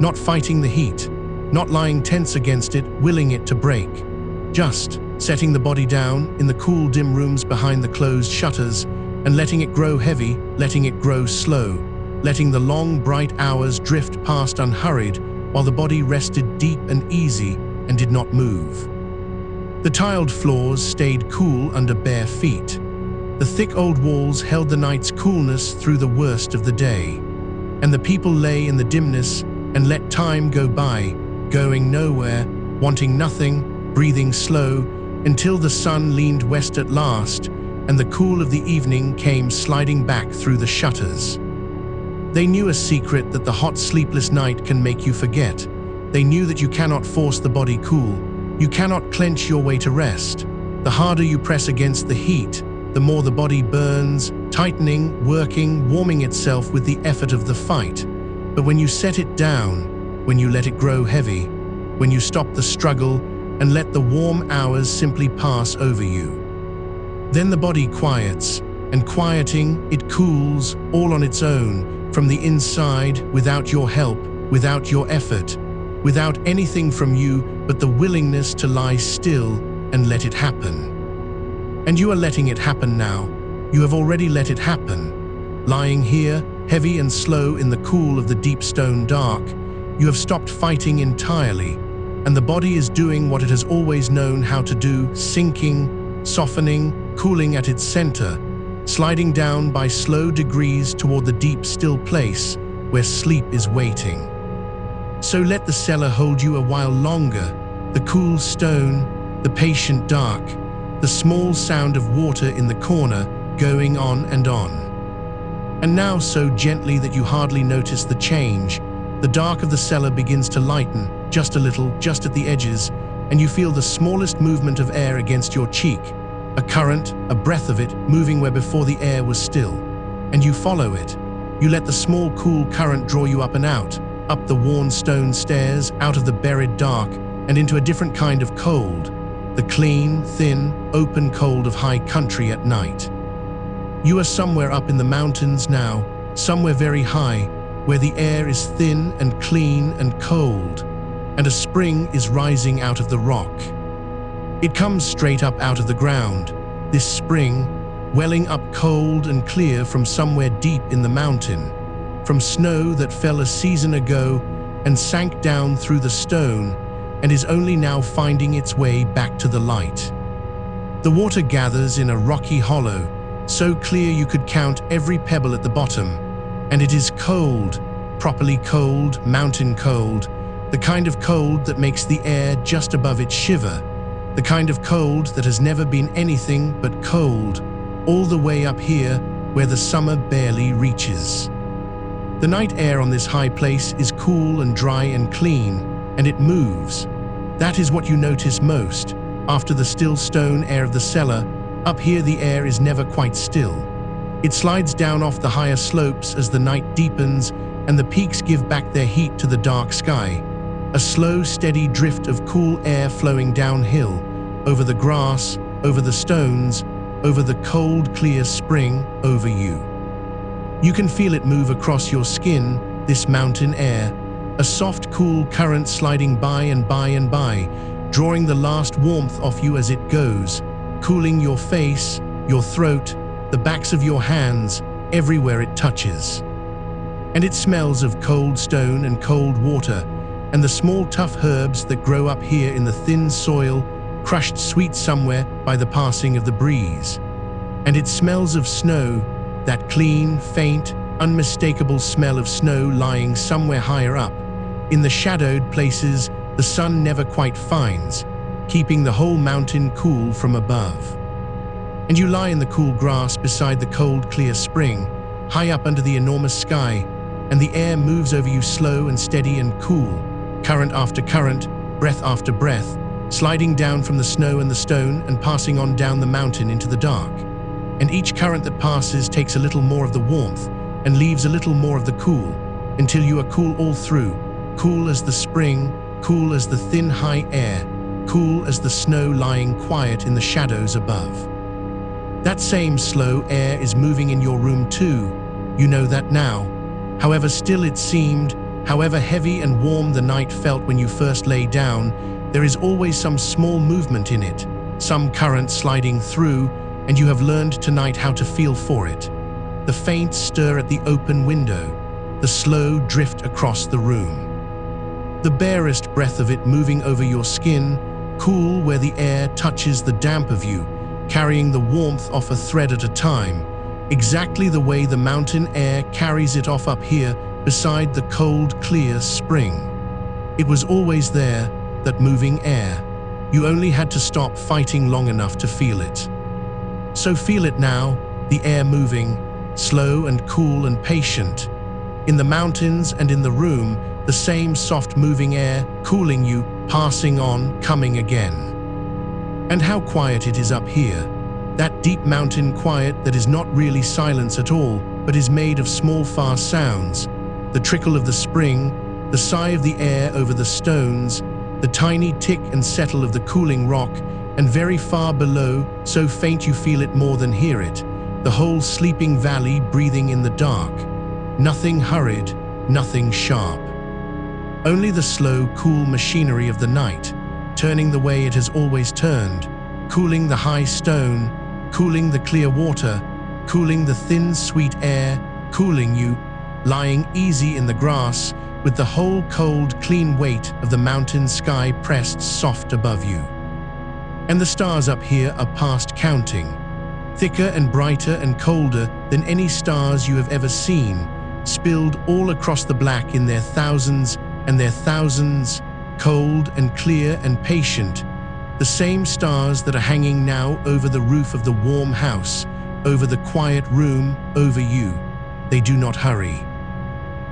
Not fighting the heat, not lying tense against it, willing it to break. Just setting the body down in the cool dim rooms behind the closed shutters and letting it grow heavy, letting it grow slow, letting the long bright hours drift past unhurried while the body rested deep and easy and did not move. The tiled floors stayed cool under bare feet. The thick old walls held the night's coolness through the worst of the day, and the people lay in the dimness and let time go by, going nowhere, wanting nothing, breathing slow, until the sun leaned west at last, and the cool of the evening came sliding back through the shutters. They knew a secret that the hot, sleepless night can make you forget. They knew that you cannot force the body cool. You cannot clench your way to rest. The harder you press against the heat, the more the body burns, tightening, working, warming itself with the effort of the fight. But when you set it down, when you let it grow heavy, when you stop the struggle, and let the warm hours simply pass over you. Then the body quiets, and quieting, it cools all on its own, from the inside, without your help, without your effort, without anything from you but the willingness to lie still and let it happen. And you are letting it happen now. You have already let it happen. Lying here, heavy and slow in the cool of the deep stone dark, you have stopped fighting entirely, and the body is doing what it has always known how to do, sinking, softening, cooling at its center, sliding down by slow degrees toward the deep, still place where sleep is waiting. So let the cellar hold you a while longer, the cool stone, the patient dark, the small sound of water in the corner going on and on. And now so gently that you hardly notice the change, the dark of the cellar begins to lighten, just a little, just at the edges, and you feel the smallest movement of air against your cheek, a current, a breath of it, moving where before the air was still. And you follow it. You let the small, cool current draw you up and out, up the worn stone stairs, out of the buried dark, and into a different kind of cold, the clean, thin, open cold of high country at night. You are somewhere up in the mountains now, somewhere very high, where the air is thin and clean and cold, and a spring is rising out of the rock. It comes straight up out of the ground, this spring, welling up cold and clear from somewhere deep in the mountain, from snow that fell a season ago and sank down through the stone and is only now finding its way back to the light. The water gathers in a rocky hollow, so clear you could count every pebble at the bottom, and it is cold, properly cold, mountain cold, the kind of cold that makes the air just above it shiver, the kind of cold that has never been anything but cold, all the way up here where the summer barely reaches. The night air on this high place is cool and dry and clean, and it moves. That is what you notice most. After the still stone air of the cellar, up here the air is never quite still. It slides down off the higher slopes as the night deepens and the peaks give back their heat to the dark sky. A slow, steady drift of cool air flowing downhill, over the grass, over the stones, over the cold, clear spring, over you. You can feel it move across your skin, this mountain air, a soft, cool current sliding by and by and by, drawing the last warmth off you as it goes, cooling your face, your throat, the backs of your hands, everywhere it touches. And it smells of cold stone and cold water, and the small tough herbs that grow up here in the thin soil, crushed sweet somewhere by the passing of the breeze. And it smells of snow, that clean, faint, unmistakable smell of snow lying somewhere higher up, in the shadowed places the sun never quite finds, keeping the whole mountain cool from above. And you lie in the cool grass beside the cold, clear spring, high up under the enormous sky, and the air moves over you slow and steady and cool, current after current, breath after breath, sliding down from the snow and the stone and passing on down the mountain into the dark. And each current that passes takes a little more of the warmth and leaves a little more of the cool, until you are cool all through, cool as the spring, cool as the thin high air, cool as the snow lying quiet in the shadows above. That same slow air is moving in your room too, you know that now. However still it seemed, however heavy and warm the night felt when you first lay down, there is always some small movement in it, some current sliding through, and you have learned tonight how to feel for it. The faint stir at the open window, the slow drift across the room. The barest breath of it moving over your skin, cool where the air touches the damp of you, carrying the warmth off a thread at a time, exactly the way the mountain air carries it off up here beside the cold, clear spring. It was always there, that moving air. You only had to stop fighting long enough to feel it. So feel it now, the air moving, slow and cool and patient. In the mountains and in the room, the same soft moving air, cooling you, passing on, coming again. And how quiet it is up here. That deep mountain quiet that is not really silence at all, but is made of small fast sounds. The trickle of the spring, the sigh of the air over the stones, the tiny tick and settle of the cooling rock, and very far below, so faint you feel it more than hear it, the whole sleeping valley breathing in the dark. Nothing hurried, nothing sharp. Only the slow, cool machinery of the night, turning the way it has always turned, cooling the high stone, cooling the clear water, cooling the thin, sweet air, cooling you, lying easy in the grass, with the whole cold, clean weight of the mountain sky pressed soft above you. And the stars up here are past counting, thicker and brighter and colder than any stars you have ever seen, spilled all across the black in their thousands and their thousands, cold and clear and patient, the same stars that are hanging now over the roof of the warm house, over the quiet room, over you. They do not hurry.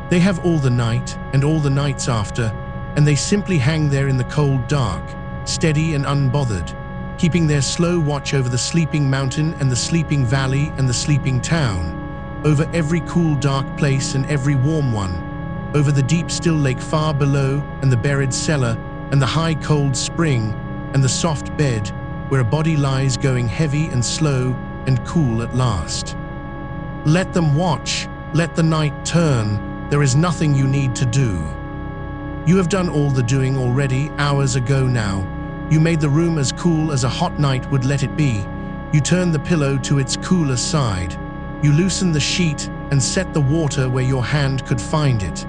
They have all the night and all the nights after, and they simply hang there in the cold dark, steady and unbothered, keeping their slow watch over the sleeping mountain and the sleeping valley and the sleeping town, over every cool dark place and every warm one, over the deep still lake far below and the buried cellar and the high cold spring and the soft bed where a body lies going heavy and slow and cool at last. Let them watch, let the night turn, there is nothing you need to do. You have done all the doing already hours ago now. You made the room as cool as a hot night would let it be. You turned the pillow to its cooler side. You loosened the sheet and set the water where your hand could find it.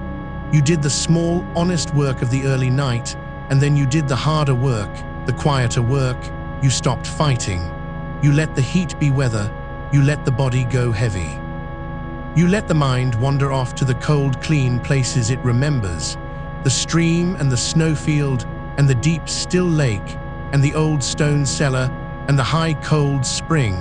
You did the small, honest work of the early night, and then you did the harder work, the quieter work. You stopped fighting. You let the heat be weather. You let the body go heavy. You let the mind wander off to the cold, clean places it remembers, the stream and the snowfield and the deep, still lake and the old stone cellar and the high, cold spring.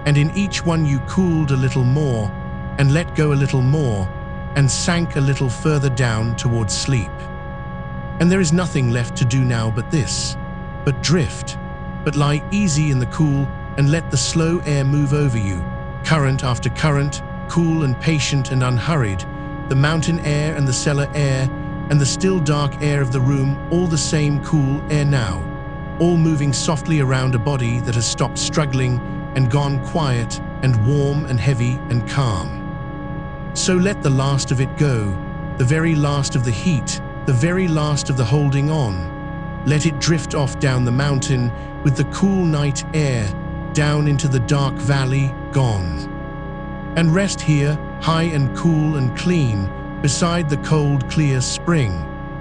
And in each one you cooled a little more and let go a little more and sank a little further down towards sleep. And there is nothing left to do now but this, but drift, but lie easy in the cool and let the slow air move over you, current after current, cool and patient and unhurried, the mountain air and the cellar air and the still dark air of the room, all the same cool air now, all moving softly around a body that has stopped struggling and gone quiet and warm and heavy and calm. So let the last of it go, the very last of the heat, the very last of the holding on. Let it drift off down the mountain with the cool night air, down into the dark valley, gone. And rest here, high and cool and clean, beside the cold, clear spring,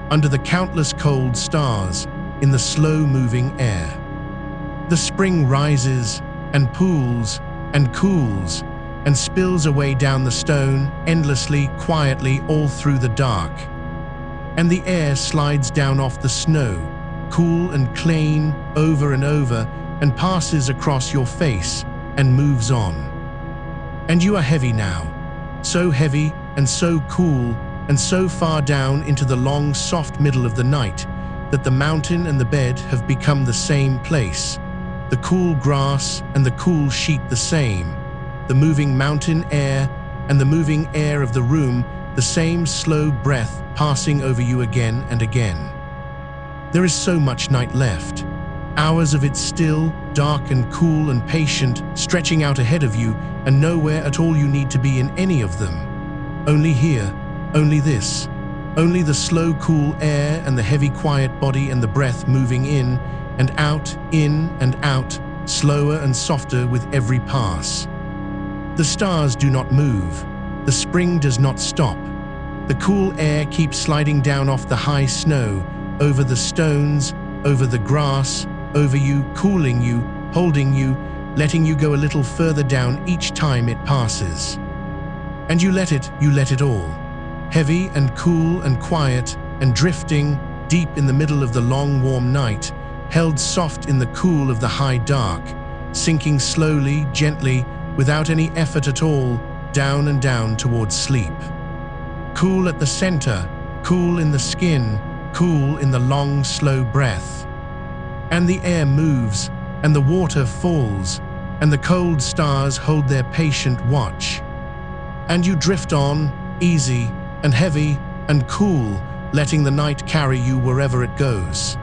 under the countless cold stars, in the slow-moving air. The spring rises and pools and cools and spills away down the stone, endlessly, quietly, all through the dark. And the air slides down off the snow, cool and clean, over and over, and passes across your face and moves on. And you are heavy now, so heavy and so cool and so far down into the long, soft middle of the night that the mountain and the bed have become the same place, the cool grass and the cool sheet the same, the moving mountain air and the moving air of the room, the same slow breath passing over you again and again. There is so much night left, hours of it still, dark and cool and patient, stretching out ahead of you, and nowhere at all you need to be in any of them. Only here, only this, only the slow cool air and the heavy quiet body and the breath moving in and out, slower and softer with every pass. The stars do not move, the spring does not stop. The cool air keeps sliding down off the high snow, over the stones, over the grass, over you, cooling you, holding you, letting you go a little further down each time it passes. And you let it all, heavy and cool and quiet and drifting deep in the middle of the long warm night, held soft in the cool of the high dark, sinking slowly, gently, without any effort at all, down and down towards sleep. Cool at the center, cool in the skin, cool in the long, slow breath. And the air moves, and the water falls, and the cold stars hold their patient watch. And you drift on, easy and heavy and cool, letting the night carry you wherever it goes.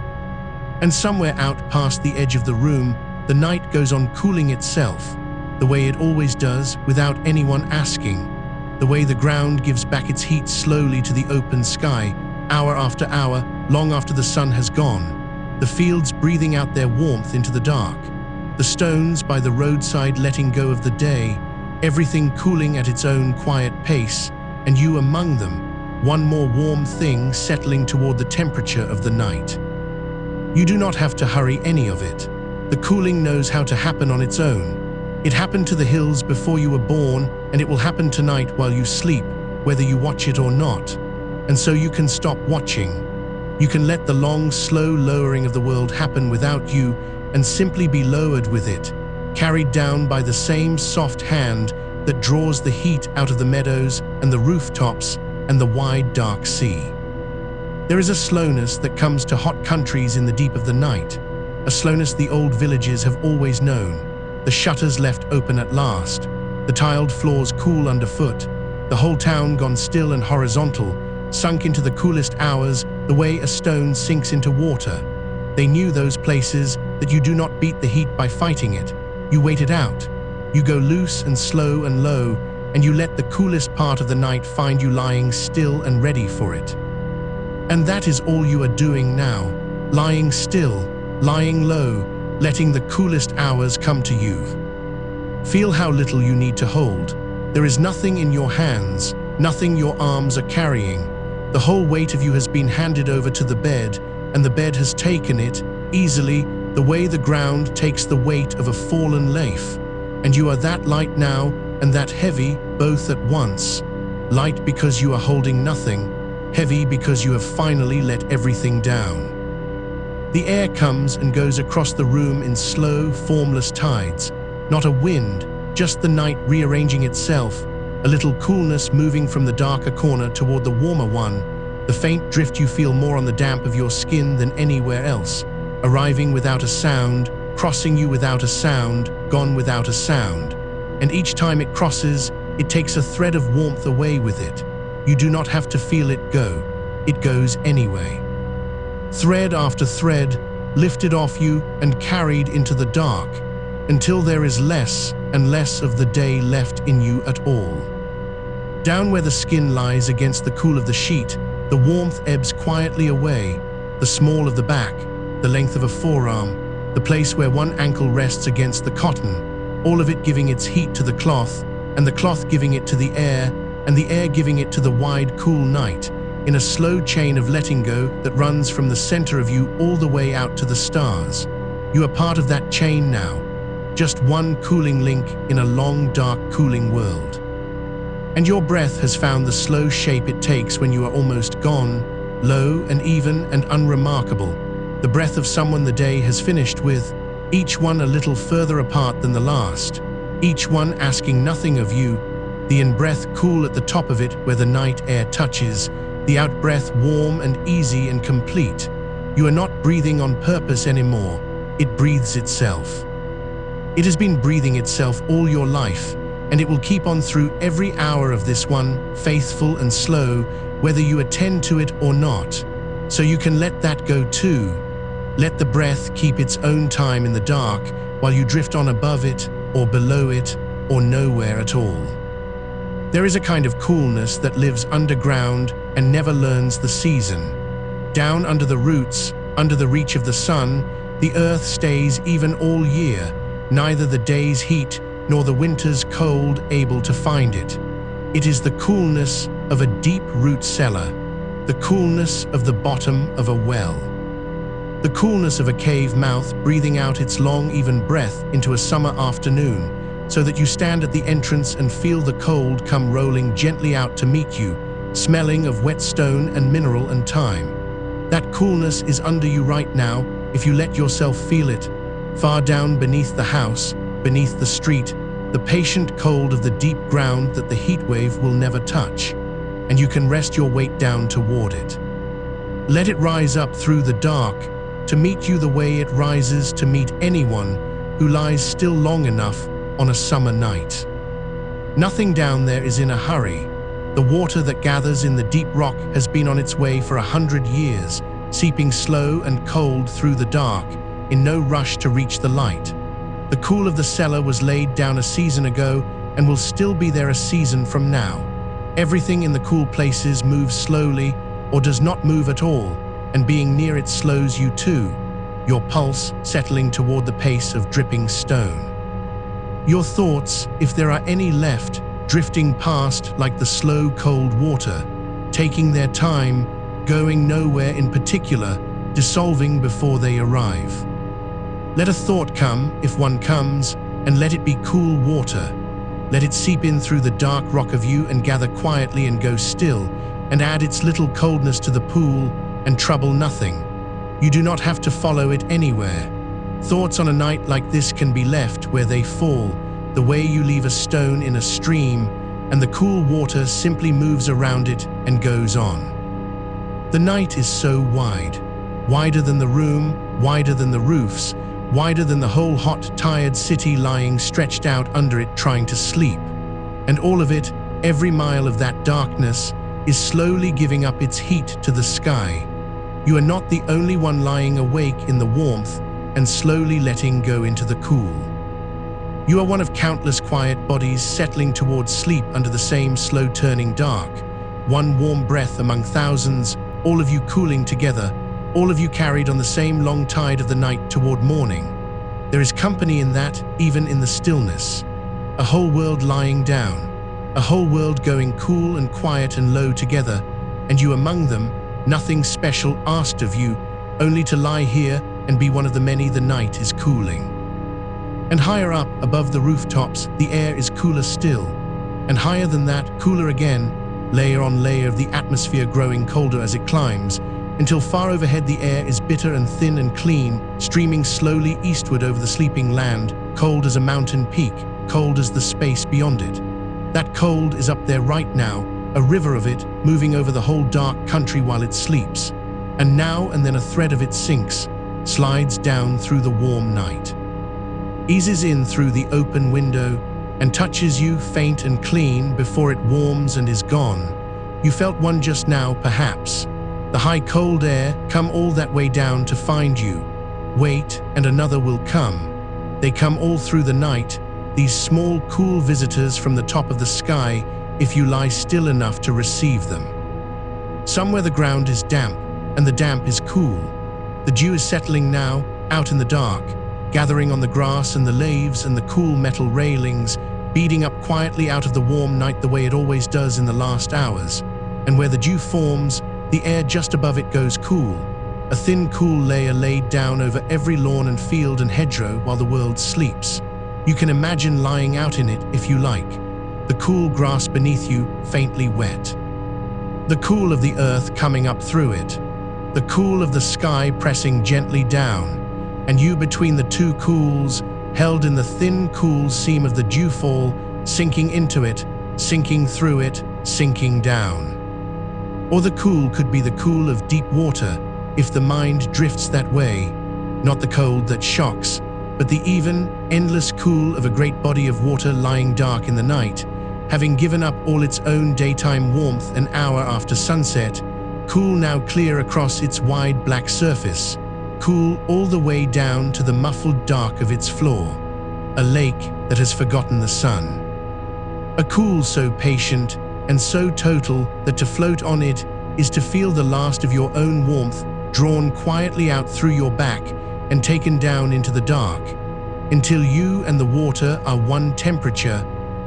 And somewhere out past the edge of the room, the night goes on cooling itself, the way it always does without anyone asking, the way the ground gives back its heat slowly to the open sky, hour after hour, long after the sun has gone, the fields breathing out their warmth into the dark, the stones by the roadside letting go of the day, everything cooling at its own quiet pace, and you among them, one more warm thing settling toward the temperature of the night. You do not have to hurry any of it. The cooling knows how to happen on its own. It happened to the hills before you were born, and it will happen tonight while you sleep, whether you watch it or not. And so you can stop watching. You can let the long, slow lowering of the world happen without you and simply be lowered with it, carried down by the same soft hand that draws the heat out of the meadows and the rooftops and the wide, dark sea. There is a slowness that comes to hot countries in the deep of the night, a slowness the old villages have always known. The shutters left open at last, the tiled floors cool underfoot, the whole town gone still and horizontal, sunk into the coolest hours the way a stone sinks into water. They knew those places that you do not beat the heat by fighting it. You wait it out. You go loose and slow and low, and you let the coolest part of the night find you lying still and ready for it. And that is all you are doing now, lying still, lying low, letting the coolest hours come to you. Feel how little you need to hold. There is nothing in your hands, nothing your arms are carrying. The whole weight of you has been handed over to the bed, and the bed has taken it, easily, the way the ground takes the weight of a fallen leaf. And you are that light now, and that heavy, both at once. Light because you are holding nothing, heavy because you have finally let everything down. The air comes and goes across the room in slow, formless tides. Not a wind, just the night rearranging itself, a little coolness moving from the darker corner toward the warmer one, the faint drift you feel more on the damp of your skin than anywhere else, arriving without a sound, crossing you without a sound, gone without a sound. And each time it crosses, it takes a thread of warmth away with it. You do not have to feel it go. It goes anyway. Thread after thread, lifted off you and carried into the dark, until there is less and less of the day left in you at all. Down where the skin lies against the cool of the sheet, the warmth ebbs quietly away, the small of the back, the length of a forearm, the place where one ankle rests against the cotton, all of it giving its heat to the cloth, and the cloth giving it to the air, and the air giving it to the wide, cool night, in a slow chain of letting go that runs from the center of you all the way out to the stars. You are part of that chain now, just one cooling link in a long, dark, cooling world. And your breath has found the slow shape it takes when you are almost gone, low and even and unremarkable, the breath of someone the day has finished with, each one a little further apart than the last, each one asking nothing of you, the in-breath cool at the top of it where the night air touches, the out-breath warm and easy and complete. You are not breathing on purpose anymore, it breathes itself. It has been breathing itself all your life, and it will keep on through every hour of this one, faithful and slow, whether you attend to it or not. So you can let that go too. Let the breath keep its own time in the dark while you drift on above it, or below it, or nowhere at all. There is a kind of coolness that lives underground and never learns the season. Down under the roots, under the reach of the sun, the earth stays even all year, neither the day's heat nor the winter's cold able to find it. It is the coolness of a deep root cellar, the coolness of the bottom of a well. The coolness of a cave mouth breathing out its long, even breath into a summer afternoon, so that you stand at the entrance and feel the cold come rolling gently out to meet you, smelling of wet stone and mineral and time. That coolness is under you right now, if you let yourself feel it, far down beneath the house, beneath the street, the patient cold of the deep ground that the heat wave will never touch, and you can rest your weight down toward it. Let it rise up through the dark, to meet you the way it rises to meet anyone who lies still long enough on a summer night. Nothing down there is in a hurry. The water that gathers in the deep rock has been on its way for 100 years, seeping slow and cold through the dark, in no rush to reach the light. The cool of the cellar was laid down a season ago and will still be there a season from now. Everything in the cool places moves slowly or does not move at all, and being near it slows you too, your pulse settling toward the pace of dripping stone. Your thoughts, if there are any left, drifting past like the slow cold water, taking their time, going nowhere in particular, dissolving before they arrive. Let a thought come, if one comes, and let it be cool water. Let it seep in through the dark rock of you and gather quietly and go still, and add its little coldness to the pool and trouble nothing. You do not have to follow it anywhere. Thoughts on a night like this can be left where they fall, the way you leave a stone in a stream, and the cool water simply moves around it and goes on. The night is so wide, wider than the room, wider than the roofs, wider than the whole hot, tired city lying stretched out under it trying to sleep. And all of it, every mile of that darkness, is slowly giving up its heat to the sky. You are not the only one lying awake in the warmth and slowly letting go into the cool. You are one of countless quiet bodies settling towards sleep under the same slow-turning dark, one warm breath among thousands, all of you cooling together, all of you carried on the same long tide of the night toward morning. There is company in that, even in the stillness. A whole world lying down, a whole world going cool and quiet and low together, and you among them, nothing special asked of you, only to lie here and be one of the many the night is cooling. And higher up, above the rooftops, the air is cooler still, and higher than that, cooler again, layer on layer of the atmosphere growing colder as it climbs, until far overhead the air is bitter and thin and clean, streaming slowly eastward over the sleeping land, cold as a mountain peak, cold as the space beyond it. That cold is up there right now, a river of it, moving over the whole dark country while it sleeps. And now and then a thread of it sinks, slides down through the warm night, eases in through the open window, and touches you faint and clean before it warms and is gone. You felt one just now, perhaps. The high cold air come all that way down to find you. Wait, and another will come. They come all through the night, these small cool visitors from the top of the sky, if you lie still enough to receive them. Somewhere the ground is damp, and the damp is cool. The dew is settling now, out in the dark, gathering on the grass and the leaves and the cool metal railings, beading up quietly out of the warm night the way it always does in the last hours. And where the dew forms, the air just above it goes cool, a thin cool layer laid down over every lawn and field and hedgerow while the world sleeps. You can imagine lying out in it if you like, the cool grass beneath you faintly wet, the cool of the earth coming up through it, the cool of the sky pressing gently down, and you between the two cools, held in the thin cool seam of the dewfall, sinking into it, sinking through it, sinking down. Or the cool could be the cool of deep water, if the mind drifts that way, not the cold that shocks, but the even, endless cool of a great body of water lying dark in the night, having given up all its own daytime warmth an hour after sunset, cool now clear across its wide black surface, cool all the way down to the muffled dark of its floor, a lake that has forgotten the sun. A cool so patient and so total that to float on it is to feel the last of your own warmth drawn quietly out through your back and taken down into the dark, until you and the water are one temperature,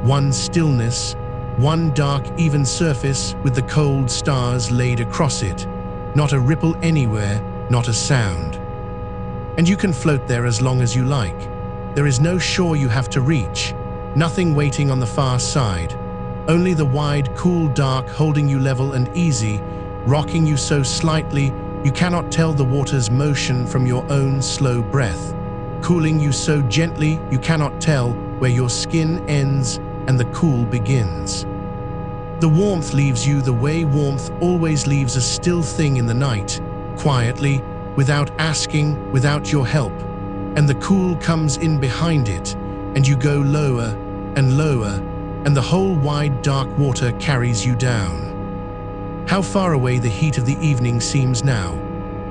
one stillness, one dark even surface with the cold stars laid across it, not a ripple anywhere, not a sound. And you can float there as long as you like. There is no shore you have to reach, nothing waiting on the far side, only the wide, cool dark holding you level and easy, rocking you so slightly you cannot tell the water's motion from your own slow breath, cooling you so gently you cannot tell where your skin ends and the cool begins. The warmth leaves you the way warmth always leaves a still thing in the night, quietly, without asking, without your help, and the cool comes in behind it, and you go lower and lower, and the whole wide dark water carries you down. How far away the heat of the evening seems now.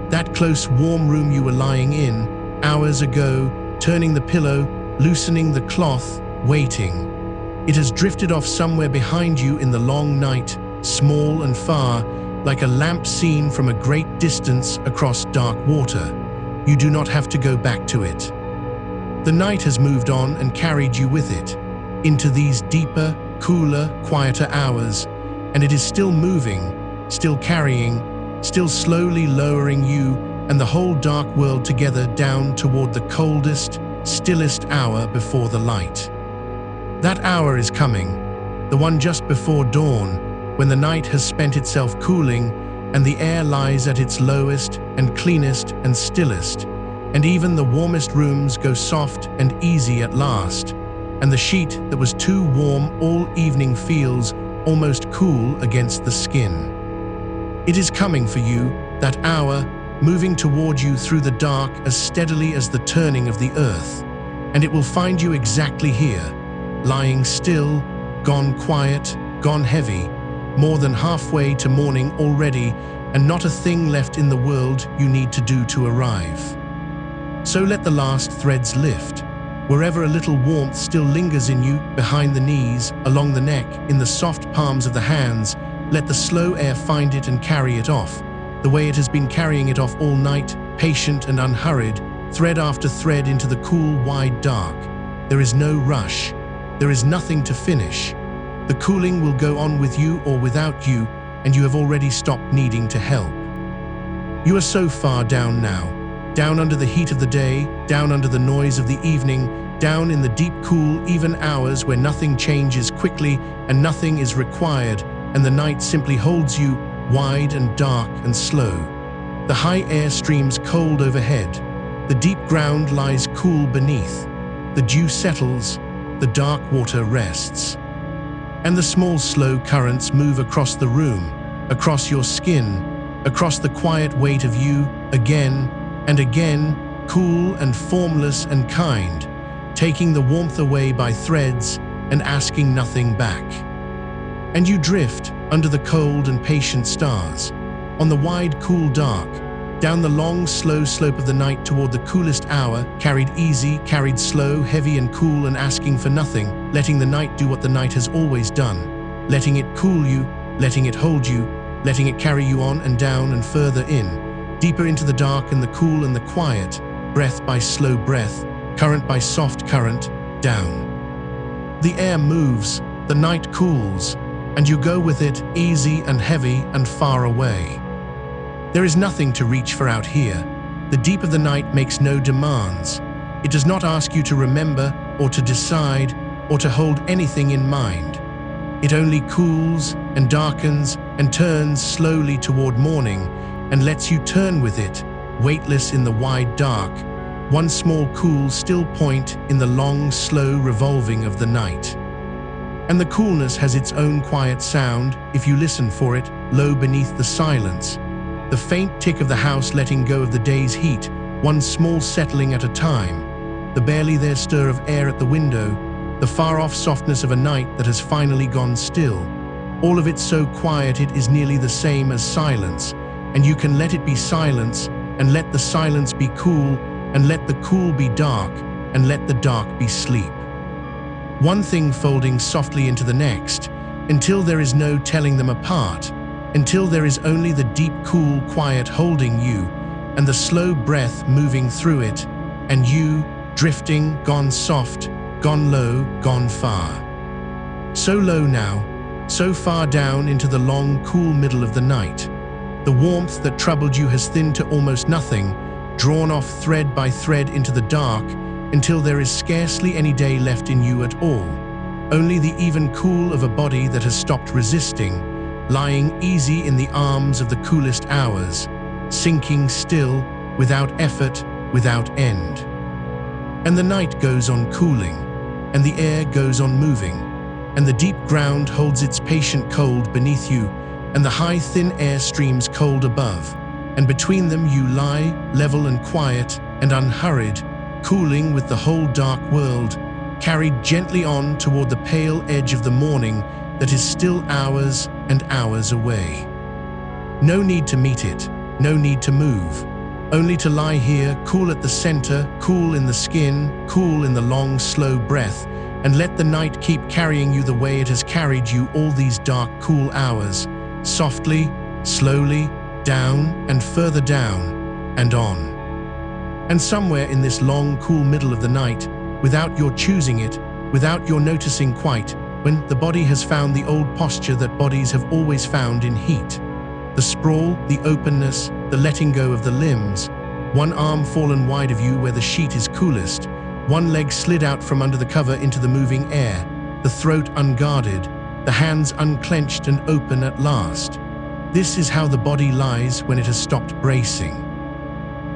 That close, warm room you were lying in hours ago, turning the pillow, loosening the cloth, waiting. It has drifted off somewhere behind you in the long night, small and far, like a lamp seen from a great distance across dark water. You do not have to go back to it. The night has moved on and carried you with it, into these deeper, cooler, quieter hours, and it is still moving, still carrying, still slowly lowering you and the whole dark world together down toward the coldest, stillest hour before the light. That hour is coming, the one just before dawn, when the night has spent itself cooling and the air lies at its lowest and cleanest and stillest, and even the warmest rooms go soft and easy at last, and the sheet that was too warm all evening feels almost cool against the skin. It is coming for you, that hour, moving toward you through the dark as steadily as the turning of the earth, and it will find you exactly here, lying still, gone quiet, gone heavy, more than halfway to morning already, and not a thing left in the world you need to do to arrive. So let the last threads lift, wherever a little warmth still lingers in you, behind the knees, along the neck, in the soft palms of the hands, let the slow air find it and carry it off, the way it has been carrying it off all night, patient and unhurried, thread after thread into the cool, wide dark. There is no rush. There is nothing to finish. The cooling will go on with you or without you, and you have already stopped needing to help. You are so far down now, down under the heat of the day, down under the noise of the evening, down in the deep, cool, even hours where nothing changes quickly and nothing is required, and the night simply holds you, wide and dark and slow. The high air streams cold overhead. The deep ground lies cool beneath. The dew settles. The dark water rests. And the small, slow currents move across the room, across your skin, across the quiet weight of you, again and again, cool and formless and kind, taking the warmth away by threads and asking nothing back. And you drift under the cold and patient stars, on the wide, cool dark, down the long, slow slope of the night toward the coolest hour, carried easy, carried slow, heavy and cool, and asking for nothing, letting the night do what the night has always done, letting it cool you, letting it hold you, letting it carry you on and down and further in, deeper into the dark and the cool and the quiet, breath by slow breath, current by soft current, down. The air moves, the night cools, and you go with it, easy and heavy and far away. There is nothing to reach for out here. The deep of the night makes no demands. It does not ask you to remember or to decide or to hold anything in mind. It only cools and darkens and turns slowly toward morning and lets you turn with it, weightless in the wide dark, one small cool still point in the long, slow revolving of the night. And the coolness has its own quiet sound, if you listen for it, low beneath the silence. The faint tick of the house letting go of the day's heat, one small settling at a time. The barely there stir of air at the window, the far-off softness of a night that has finally gone still. All of it so quiet it is nearly the same as silence, and you can let it be silence, and let the silence be cool, and let the cool be dark, and let the dark be sleep. One thing folding softly into the next, until there is no telling them apart, until there is only the deep, cool quiet holding you, and the slow breath moving through it, and you, drifting, gone soft, gone low, gone far. So low now, so far down into the long, cool middle of the night. The warmth that troubled you has thinned to almost nothing, drawn off thread by thread into the dark, until there is scarcely any day left in you at all. Only the even cool of a body that has stopped resisting, lying easy in the arms of the coolest hours, sinking still, without effort, without end. And the night goes on cooling, and the air goes on moving, and the deep ground holds its patient cold beneath you, and the high thin air streams cold above, and between them you lie, level and quiet and unhurried, cooling with the whole dark world, carried gently on toward the pale edge of the morning that is still hours and hours away. No need to meet it, no need to move, only to lie here, cool at the center, cool in the skin, cool in the long, slow breath, and let the night keep carrying you the way it has carried you all these dark, cool hours, softly, slowly, down and further down, and on. And somewhere in this long, cool middle of the night, without your choosing it, without your noticing quite, when the body has found the old posture that bodies have always found in heat. The sprawl, the openness, the letting go of the limbs, one arm fallen wide of you where the sheet is coolest, one leg slid out from under the cover into the moving air, the throat unguarded, the hands unclenched and open at last. This is how the body lies when it has stopped bracing.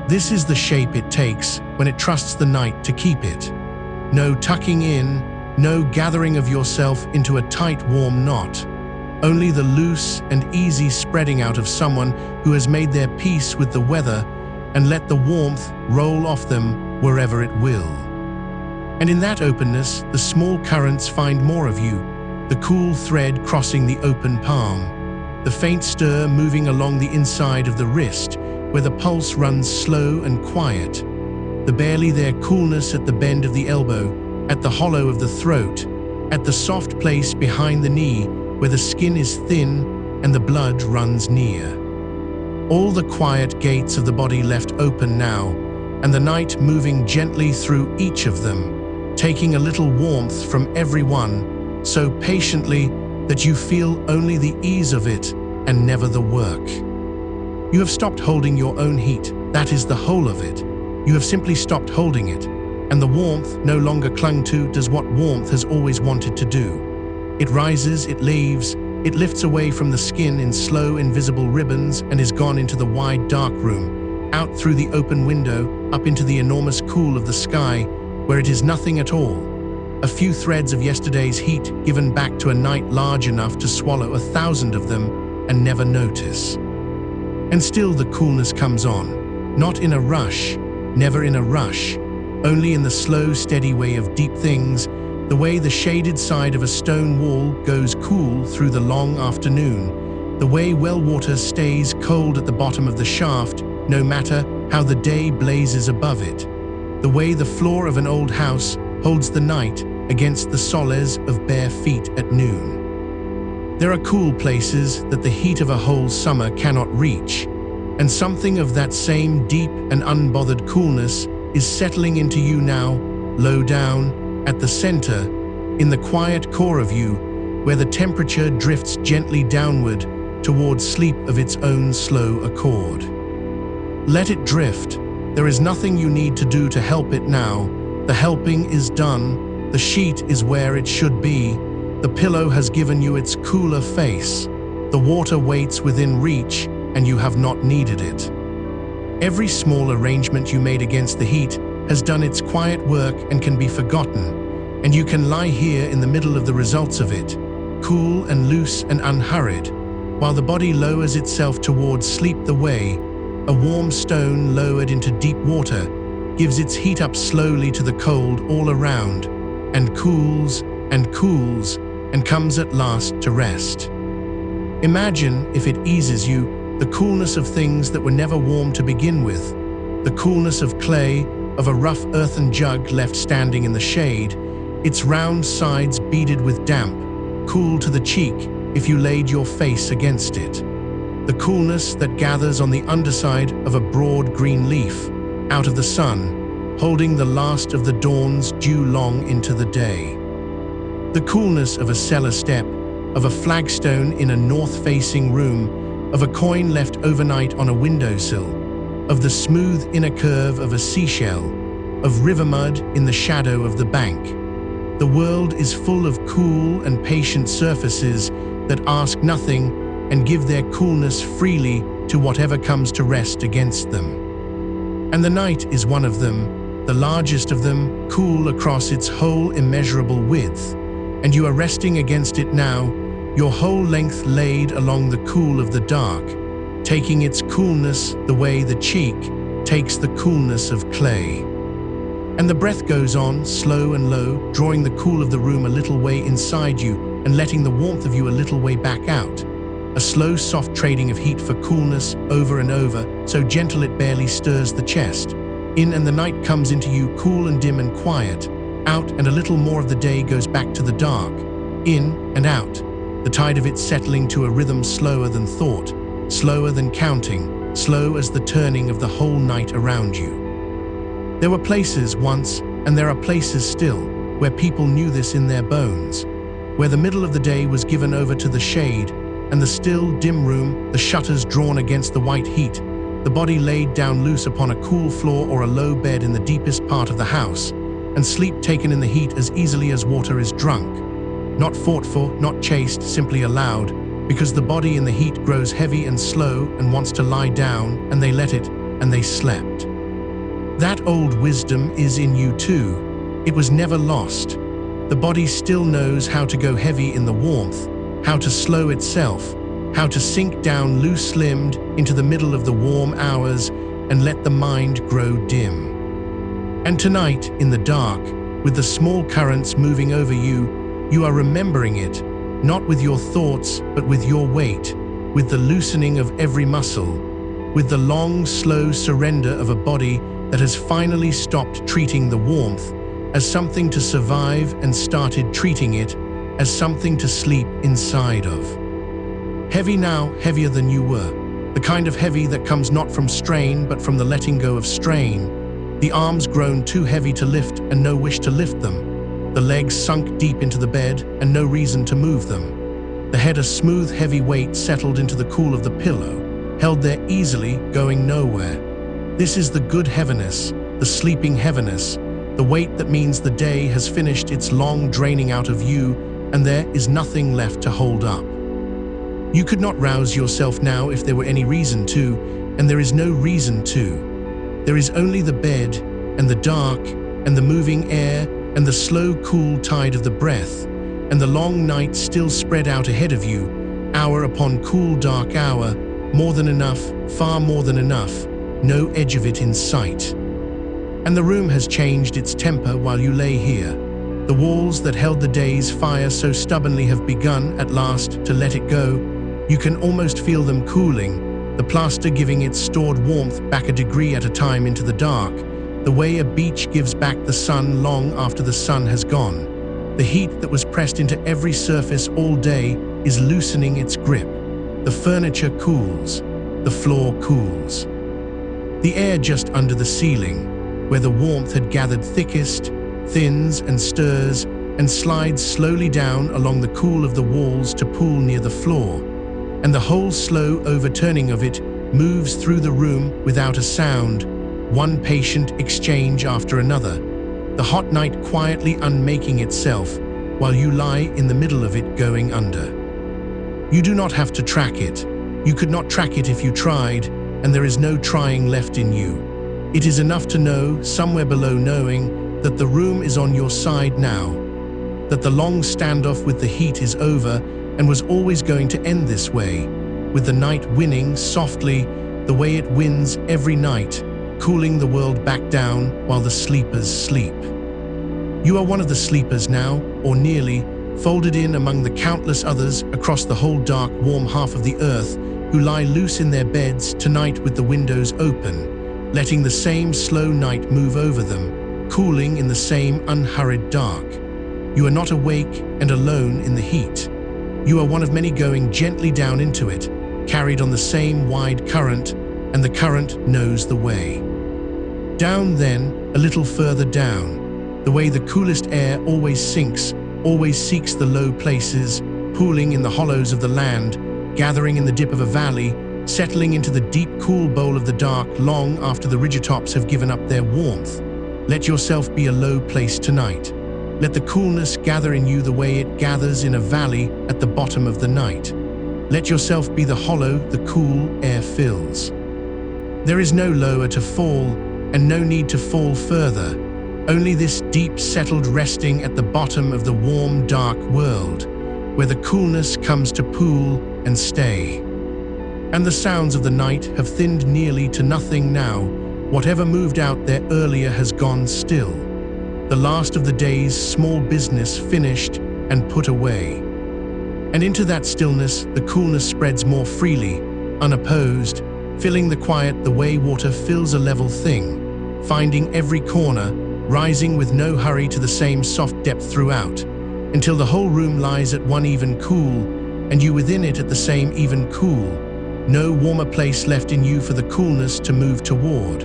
This is the shape it takes when it trusts the night to keep it. No tucking in, no gathering of yourself into a tight, warm knot. Only the loose and easy spreading out of someone who has made their peace with the weather and let the warmth roll off them wherever it will. And in that openness, the small currents find more of you, the cool thread crossing the open palm, the faint stir moving along the inside of the wrist, where the pulse runs slow and quiet, the barely there coolness at the bend of the elbow, at the hollow of the throat, at the soft place behind the knee, where the skin is thin and the blood runs near. All the quiet gates of the body left open now, and the night moving gently through each of them, taking a little warmth from every one, so patiently that you feel only the ease of it and never the work. You have stopped holding your own heat, that is the whole of it. You have simply stopped holding it, and the warmth no longer clung to does what warmth has always wanted to do. It rises, it leaves, it lifts away from the skin in slow, invisible ribbons and is gone into the wide, dark room, out through the open window, up into the enormous cool of the sky, where it is nothing at all. A few threads of yesterday's heat given back to a night large enough to swallow 1,000 of them and never notice. And still the coolness comes on, not in a rush, never in a rush, only in the slow, steady way of deep things, the way the shaded side of a stone wall goes cool through the long afternoon, the way well water stays cold at the bottom of the shaft, no matter how the day blazes above it, the way the floor of an old house holds the night against the soles of bare feet at noon. There are cool places that the heat of a whole summer cannot reach, and something of that same deep and unbothered coolness is settling into you now, low down, at the center, in the quiet core of you, where the temperature drifts gently downward towards sleep of its own slow accord. Let it drift. There is nothing you need to do to help it now. The helping is done. The sheet is where it should be. The pillow has given you its cooler face. The water waits within reach, and you have not needed it. Every small arrangement you made against the heat has done its quiet work and can be forgotten, and you can lie here in the middle of the results of it, cool and loose and unhurried, while the body lowers itself towards sleep the way a warm stone lowered into deep water gives its heat up slowly to the cold all around, and cools and cools and comes at last to rest. Imagine, if it eases you, the coolness of things that were never warm to begin with, the coolness of clay, of a rough earthen jug left standing in the shade, its round sides beaded with damp, cool to the cheek if you laid your face against it. The coolness that gathers on the underside of a broad green leaf, out of the sun, holding the last of the dawn's dew long into the day. The coolness of a cellar step, of a flagstone in a north-facing room, of a coin left overnight on a windowsill, of the smooth inner curve of a seashell, of river mud in the shadow of the bank. The world is full of cool and patient surfaces that ask nothing and give their coolness freely to whatever comes to rest against them. And the night is one of them, the largest of them, cool across its whole immeasurable width, and you are resting against it now, your whole length laid along the cool of the dark, taking its coolness the way the cheek takes the coolness of clay. And the breath goes on, slow and low, drawing the cool of the room a little way inside you and letting the warmth of you a little way back out. a slow, soft trading of heat for coolness over and over, so gentle it barely stirs the chest. In and the night comes into you cool and dim and quiet. Out and a little more of the day goes back to the dark. In and out, the tide of it settling to a rhythm slower than thought, slower than counting, slow as the turning of the whole night around you. There were places once, and there are places still, where people knew this in their bones, where the middle of the day was given over to the shade, and the still, dim room, the shutters drawn against the white heat, the body laid down loose upon a cool floor or a low bed in the deepest part of the house, and sleep taken in the heat as easily as water is drunk. Not fought for, not chased, simply allowed, because the body in the heat grows heavy and slow and wants to lie down, and they let it, and they slept. That old wisdom is in you too. It was never lost. The body still knows how to go heavy in the warmth, how to slow itself, how to sink down loose-limbed into the middle of the warm hours and let the mind grow dim. And tonight, in the dark, with the small currents moving over you, you are remembering it, not with your thoughts, but with your weight, with the loosening of every muscle, with the long, slow surrender of a body that has finally stopped treating the warmth as something to survive and started treating it as something to sleep inside of. Heavy now, heavier than you were, the kind of heavy that comes not from strain but from the letting go of strain, the arms grown too heavy to lift and no wish to lift them, the legs sunk deep into the bed and no reason to move them, the head a smooth heavy weight settled into the cool of the pillow, held there easily, going nowhere. This is the good heaviness, the sleeping heaviness, the weight that means the day has finished its long draining out of you and there is nothing left to hold up. You could not rouse yourself now if there were any reason to, and there is no reason to. There is only the bed, and the dark, and the moving air, and the slow, cool tide of the breath, and the long night still spread out ahead of you, hour upon cool, dark hour, more than enough, far more than enough, no edge of it in sight. And the room has changed its temper while you lay here. The walls that held the day's fire so stubbornly have begun, at last, to let it go. You can almost feel them cooling, the plaster giving its stored warmth back a degree at a time into the dark, the way a beach gives back the sun long after the sun has gone. The heat that was pressed into every surface all day is loosening its grip. The furniture cools, the floor cools. The air just under the ceiling, where the warmth had gathered thickest, thins and stirs and slides slowly down along the cool of the walls to pool near the floor, and the whole slow overturning of it moves through the room without a sound, one patient exchange after another, the hot night quietly unmaking itself while you lie in the middle of it going under. You do not have to track it. You could not track it if you tried, and there is no trying left in you. It is enough to know, somewhere below knowing, that the room is on your side now, that the long standoff with the heat is over and was always going to end this way, with the night winning softly the way it wins every night, cooling the world back down while the sleepers sleep. You are one of the sleepers now, or nearly, folded in among the countless others across the whole dark, warm half of the earth who lie loose in their beds tonight with the windows open, letting the same slow night move over them, cooling in the same unhurried dark. You are not awake and alone in the heat. You are one of many going gently down into it, carried on the same wide current, and the current knows the way. Down then, a little further down, the way the coolest air always sinks, always seeks the low places, pooling in the hollows of the land, gathering in the dip of a valley, settling into the deep cool bowl of the dark long after the ridgetops have given up their warmth. Let yourself be a low place tonight. Let the coolness gather in you the way it gathers in a valley at the bottom of the night. Let yourself be the hollow the cool air fills. There is no lower to fall, and no need to fall further. Only this deep settled resting at the bottom of the warm, dark world, where the coolness comes to pool and stay. And the sounds of the night have thinned nearly to nothing now. Whatever moved out there earlier has gone still. The last of the day's small business finished and put away. And into that stillness, the coolness spreads more freely, unopposed, filling the quiet the way water fills a level thing, finding every corner, rising with no hurry to the same soft depth throughout, until the whole room lies at one even cool, and you within it at the same even cool. No warmer place left in you for the coolness to move toward.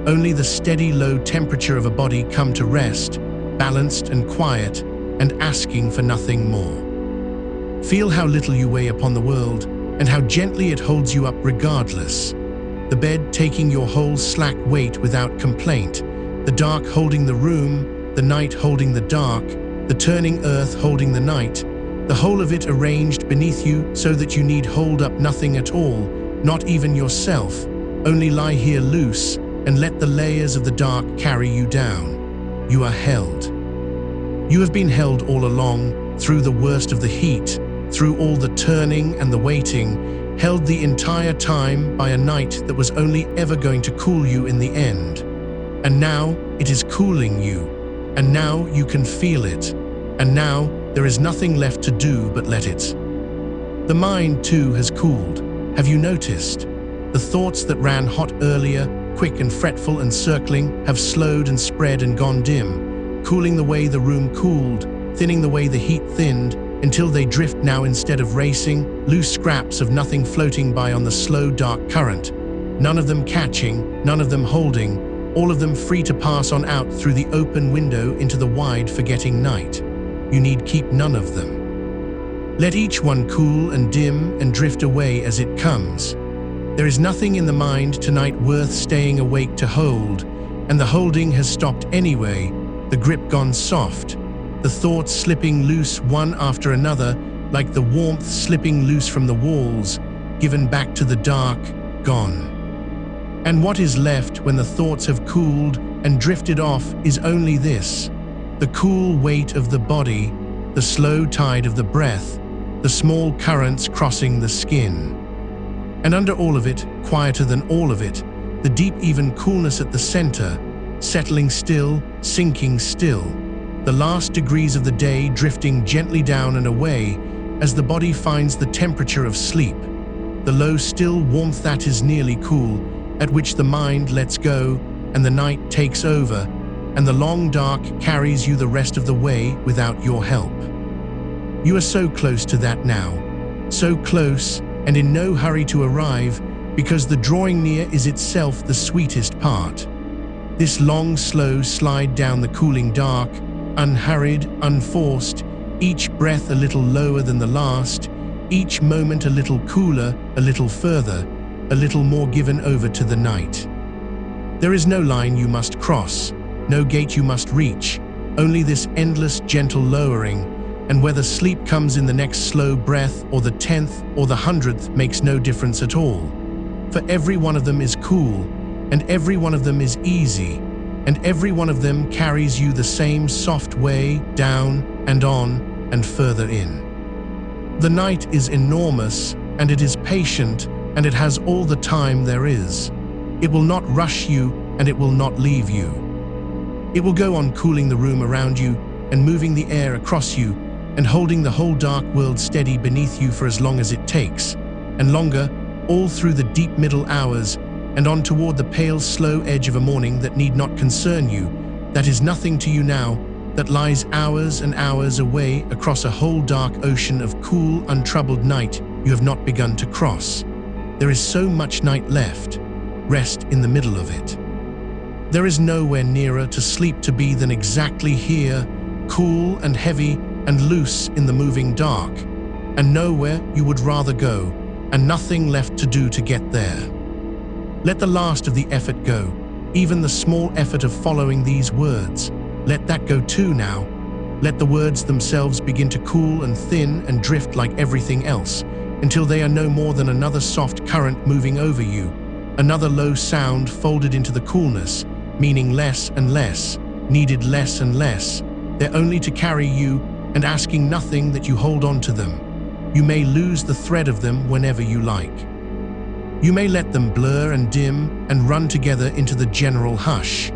Only the steady low temperature of a body come to rest, balanced and quiet, and asking for nothing more. Feel how little you weigh upon the world, and how gently it holds you up regardless. The bed taking your whole slack weight without complaint, the dark holding the room, the night holding the dark, the turning earth holding the night, the whole of it arranged beneath you so that you need hold up nothing at all, not even yourself, only lie here loose and let the layers of the dark carry you down. You are held. You have been held all along, through the worst of the heat, through all the turning and the waiting, held the entire time by a night that was only ever going to cool you in the end. And now it is cooling you, and now you can feel it, and now there is nothing left to do but let it. The mind too has cooled. Have you noticed? The thoughts that ran hot earlier, quick and fretful and circling, have slowed and spread and gone dim, cooling the way the room cooled, thinning the way the heat thinned, until they drift now instead of racing, loose scraps of nothing floating by on the slow dark current, none of them catching, none of them holding, all of them free to pass on out through the open window into the wide forgetting night. You need keep none of them. Let each one cool and dim and drift away as it comes. There is nothing in the mind tonight worth staying awake to hold, and the holding has stopped anyway, the grip gone soft, the thoughts slipping loose one after another, like the warmth slipping loose from the walls, given back to the dark, gone. And what is left when the thoughts have cooled and drifted off is only this: the cool weight of the body, the slow tide of the breath, the small currents crossing the skin. And under all of it, quieter than all of it, the deep even coolness at the center, settling still, sinking still, the last degrees of the day drifting gently down and away as the body finds the temperature of sleep, the low still warmth that is nearly cool, at which the mind lets go and the night takes over, and the long dark carries you the rest of the way without your help. You are so close to that now, so close and in no hurry to arrive, because the drawing near is itself the sweetest part. This long, slow slide down the cooling dark, unhurried, unforced, each breath a little lower than the last, each moment a little cooler, a little further, a little more given over to the night. There is no line you must cross, no gate you must reach, only this endless gentle lowering, and whether sleep comes in the next slow breath or the 10th or the 100th makes no difference at all. For every one of them is cool, and every one of them is easy, and every one of them carries you the same soft way down and on and further in. The night is enormous, and it is patient, and it has all the time there is. It will not rush you, and it will not leave you. It will go on cooling the room around you and moving the air across you and holding the whole dark world steady beneath you for as long as it takes, and longer, all through the deep middle hours and on toward the pale slow edge of a morning that need not concern you, that is nothing to you now, that lies hours and hours away across a whole dark ocean of cool, untroubled night you have not begun to cross. There is so much night left. Rest in the middle of it. There is nowhere nearer to sleep to be than exactly here, cool and heavy and loose in the moving dark, and nowhere you would rather go, and nothing left to do to get there. Let the last of the effort go, even the small effort of following these words. Let that go too now. Let the words themselves begin to cool and thin and drift like everything else, until they are no more than another soft current moving over you, another low sound folded into the coolness, meaning less and less, needed less and less. They're only to carry you and asking nothing that you hold on to them. You may lose the thread of them whenever you like. You may let them blur and dim and run together into the general hush.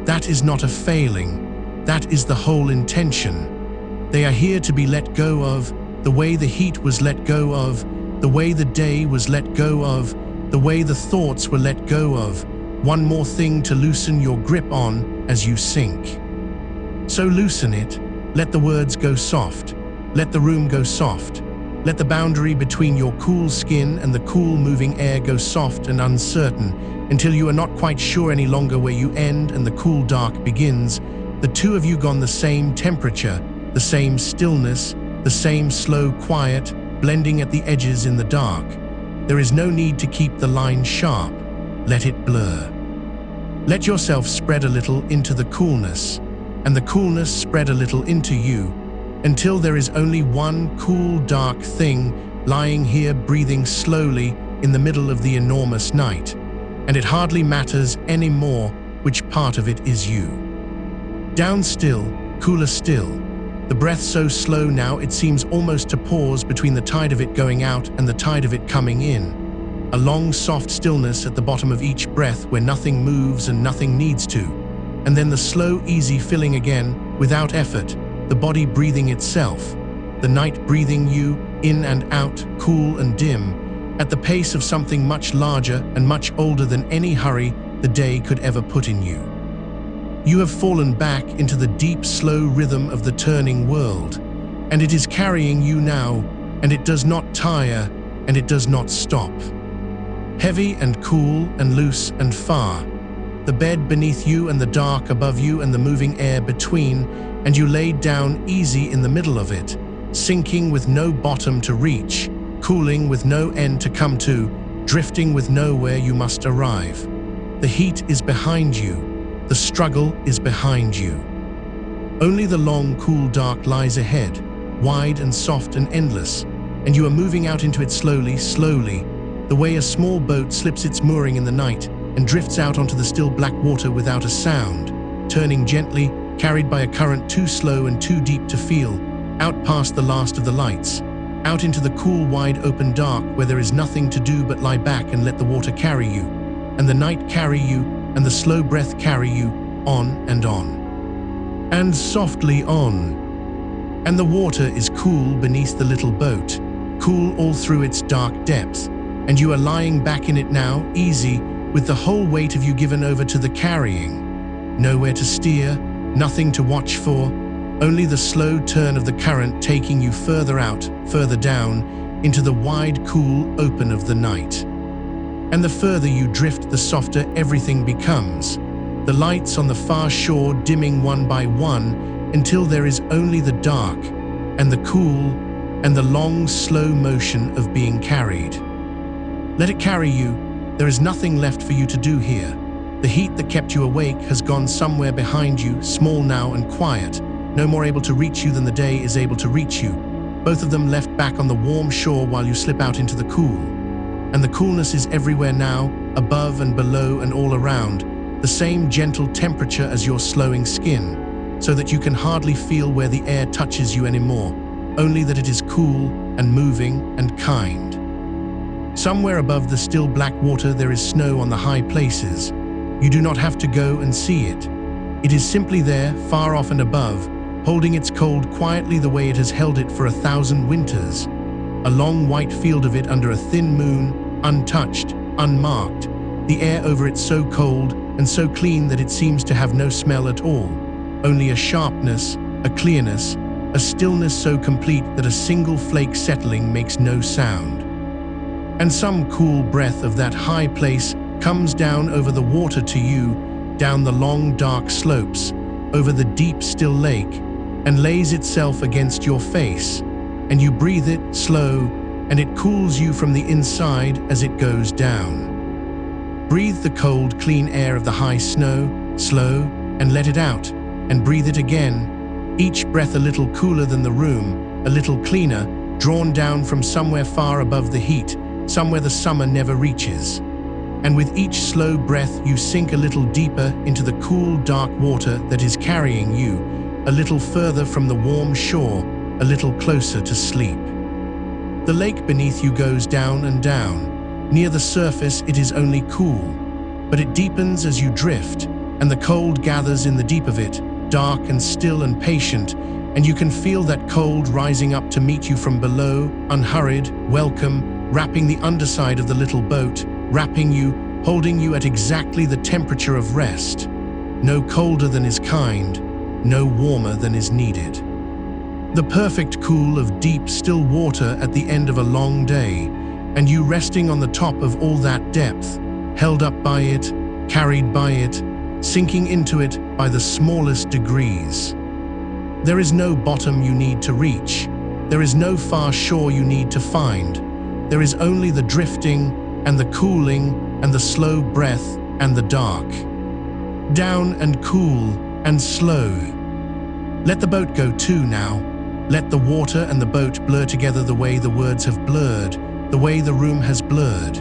That is not a failing. That is the whole intention. They are here to be let go of the way the heat was let go of, the way the day was let go of, the way the thoughts were let go of. One more thing to loosen your grip on as you sink. So loosen it, let the words go soft, let the room go soft, let the boundary between your cool skin and the cool moving air go soft and uncertain until you are not quite sure any longer where you end and the cool dark begins, the two of you gone the same temperature, the same stillness, the same slow quiet, blending at the edges in the dark. There is no need to keep the line sharp, let it blur. Let yourself spread a little into the coolness, and the coolness spread a little into you, until there is only one cool, dark thing lying here breathing slowly in the middle of the enormous night, and it hardly matters anymore which part of it is you. Down still, cooler still, the breath so slow now it seems almost to pause between the tide of it going out and the tide of it coming in. A long, soft stillness at the bottom of each breath where nothing moves and nothing needs to, and then the slow, easy filling again, without effort, the body breathing itself, the night breathing you in and out, cool and dim, at the pace of something much larger and much older than any hurry the day could ever put in you. You have fallen back into the deep, slow rhythm of the turning world, and it is carrying you now, and it does not tire, and it does not stop. Heavy and cool and loose and far, the bed beneath you and the dark above you and the moving air between, and you laid down easy in the middle of it, sinking with no bottom to reach, cooling with no end to come to, drifting with nowhere you must arrive. The heat is behind you, the struggle is behind you. Only the long, cool dark lies ahead, wide and soft and endless, and you are moving out into it slowly, slowly, the way a small boat slips its mooring in the night and drifts out onto the still black water without a sound, turning gently, carried by a current too slow and too deep to feel, out past the last of the lights, out into the cool, wide open dark where there is nothing to do but lie back and let the water carry you, and the night carry you, and the slow breath carry you, on and on. And softly on. And the water is cool beneath the little boat, cool all through its dark depth, and you are lying back in it now, easy, with the whole weight of you given over to the carrying. Nowhere to steer, nothing to watch for, only the slow turn of the current taking you further out, further down, into the wide, cool open of the night. And the further you drift, the softer everything becomes, the lights on the far shore dimming one by one until there is only the dark and the cool and the long, slow motion of being carried. Let it carry you. There is nothing left for you to do here. The heat that kept you awake has gone somewhere behind you, small now and quiet, no more able to reach you than the day is able to reach you, both of them left back on the warm shore while you slip out into the cool. And the coolness is everywhere now, above and below and all around, the same gentle temperature as your slowing skin, so that you can hardly feel where the air touches you anymore, only that it is cool and moving and kind. Somewhere above the still black water there is snow on the high places. You do not have to go and see it. It is simply there, far off and above, holding its cold quietly the way it has held it for 1,000 winters. A long white field of it under a thin moon, untouched, unmarked, the air over it so cold and so clean that it seems to have no smell at all, only a sharpness, a clearness, a stillness so complete that a single flake settling makes no sound. And some cool breath of that high place comes down over the water to you, down the long dark slopes, over the deep still lake, and lays itself against your face, and you breathe it slow, and it cools you from the inside as it goes down. Breathe the cold, clean air of the high snow, slow, and let it out, and breathe it again, each breath a little cooler than the room, a little cleaner, drawn down from somewhere far above the heat, somewhere the summer never reaches. And with each slow breath you sink a little deeper into the cool, dark water that is carrying you, a little further from the warm shore, a little closer to sleep. The lake beneath you goes down and down. Near the surface it is only cool, but it deepens as you drift, and the cold gathers in the deep of it, dark and still and patient, and you can feel that cold rising up to meet you from below, unhurried, welcome, wrapping the underside of the little boat, wrapping you, holding you at exactly the temperature of rest. No colder than is kind, no warmer than is needed. The perfect cool of deep, still water at the end of a long day, and you resting on the top of all that depth, held up by it, carried by it, sinking into it by the smallest degrees. There is no bottom you need to reach. There is no far shore you need to find. There is only the drifting and the cooling and the slow breath and the dark. Down and cool and slow. Let the boat go too now. Let the water and the boat blur together the way the words have blurred, the way the room has blurred.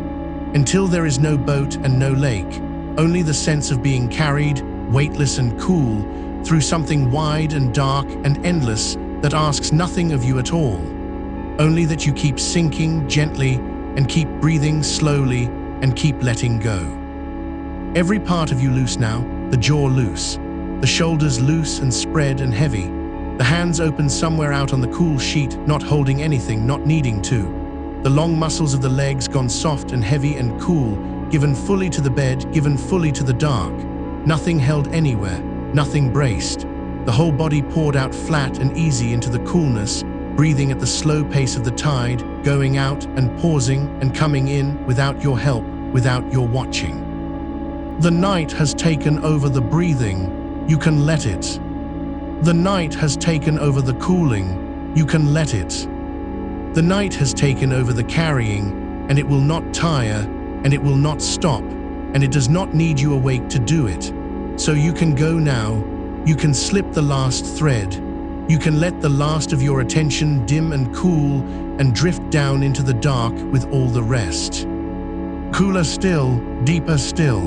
Until there is no boat and no lake, only the sense of being carried, weightless and cool, through something wide and dark and endless that asks nothing of you at all. Only that you keep sinking gently and keep breathing slowly and keep letting go. Every part of you loose now, the jaw loose, the shoulders loose and spread and heavy, the hands open somewhere out on the cool sheet, not holding anything, not needing to. The long muscles of the legs gone soft and heavy and cool, given fully to the bed, given fully to the dark. Nothing held anywhere, nothing braced. The whole body poured out flat and easy into the coolness, breathing at the slow pace of the tide, going out and pausing and coming in without your help, without your watching. The night has taken over the breathing, you can let it. The night has taken over the cooling, you can let it. The night has taken over the carrying, and it will not tire, and it will not stop, and it does not need you awake to do it. So you can go now, you can slip the last thread, you can let the last of your attention dim and cool and drift down into the dark with all the rest. Cooler still, deeper still.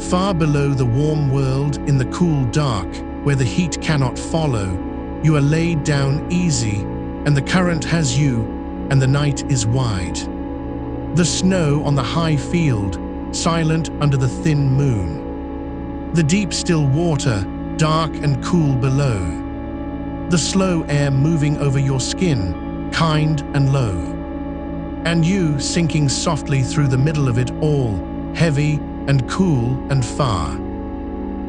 Far below the warm world in the cool dark, where the heat cannot follow, you are laid down easy, and the current has you, and the night is wide. The snow on the high field, silent under the thin moon. The deep still water, dark and cool below. The slow air moving over your skin, kind and low. And you sinking softly through the middle of it all, heavy and cool and far.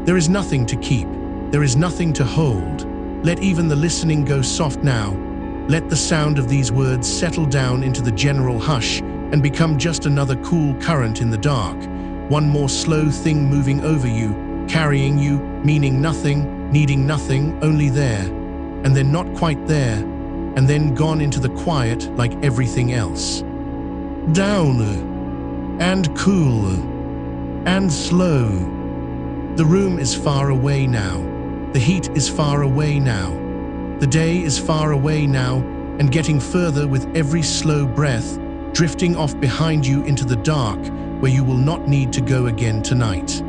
There is nothing to keep, there is nothing to hold. Let even the listening go soft now. Let the sound of these words settle down into the general hush and become just another cool current in the dark, one more slow thing moving over you, carrying you, meaning nothing, needing nothing, only there, and then not quite there, and then gone into the quiet like everything else. Down, and cool, and slow. The room is far away now. The heat is far away now. The day is far away now, and getting further with every slow breath, drifting off behind you into the dark, where you will not need to go again tonight.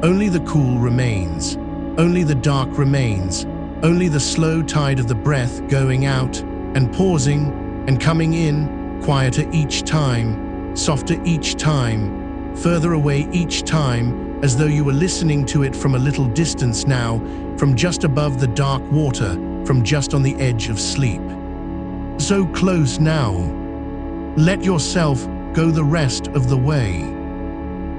Only the cool remains, only the dark remains, only the slow tide of the breath going out and pausing and coming in, quieter each time, softer each time, further away each time, as though you were listening to it from a little distance now, from just above the dark water, from just on the edge of sleep. So close now. Let yourself go the rest of the way.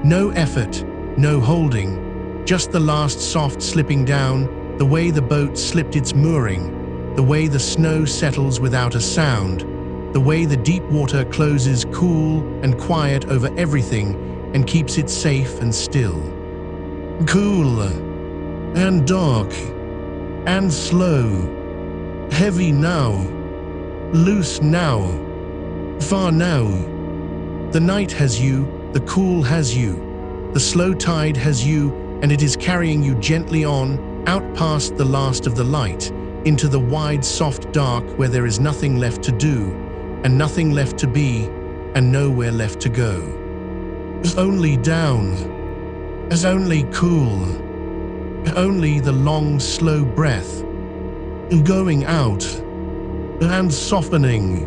No effort, no holding, just the last soft slipping down, the way the boat slipped its mooring, the way the snow settles without a sound, the way the deep water closes cool and quiet over everything and keeps it safe and still. Cool and dark and slow, heavy now, loose now, far now. The night has you, the cool has you, the slow tide has you, and it is carrying you gently on, out past the last of the light, into the wide soft dark where there is nothing left to do, and nothing left to be, and nowhere left to go. Only down, as only cool, only the long slow breath, going out, and softening,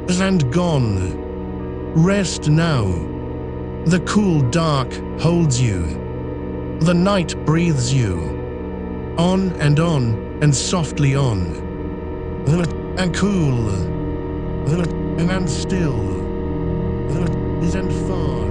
and gone. Rest now. The cool dark holds you. The night breathes you. On and on, and softly on, and cool, and still, and far.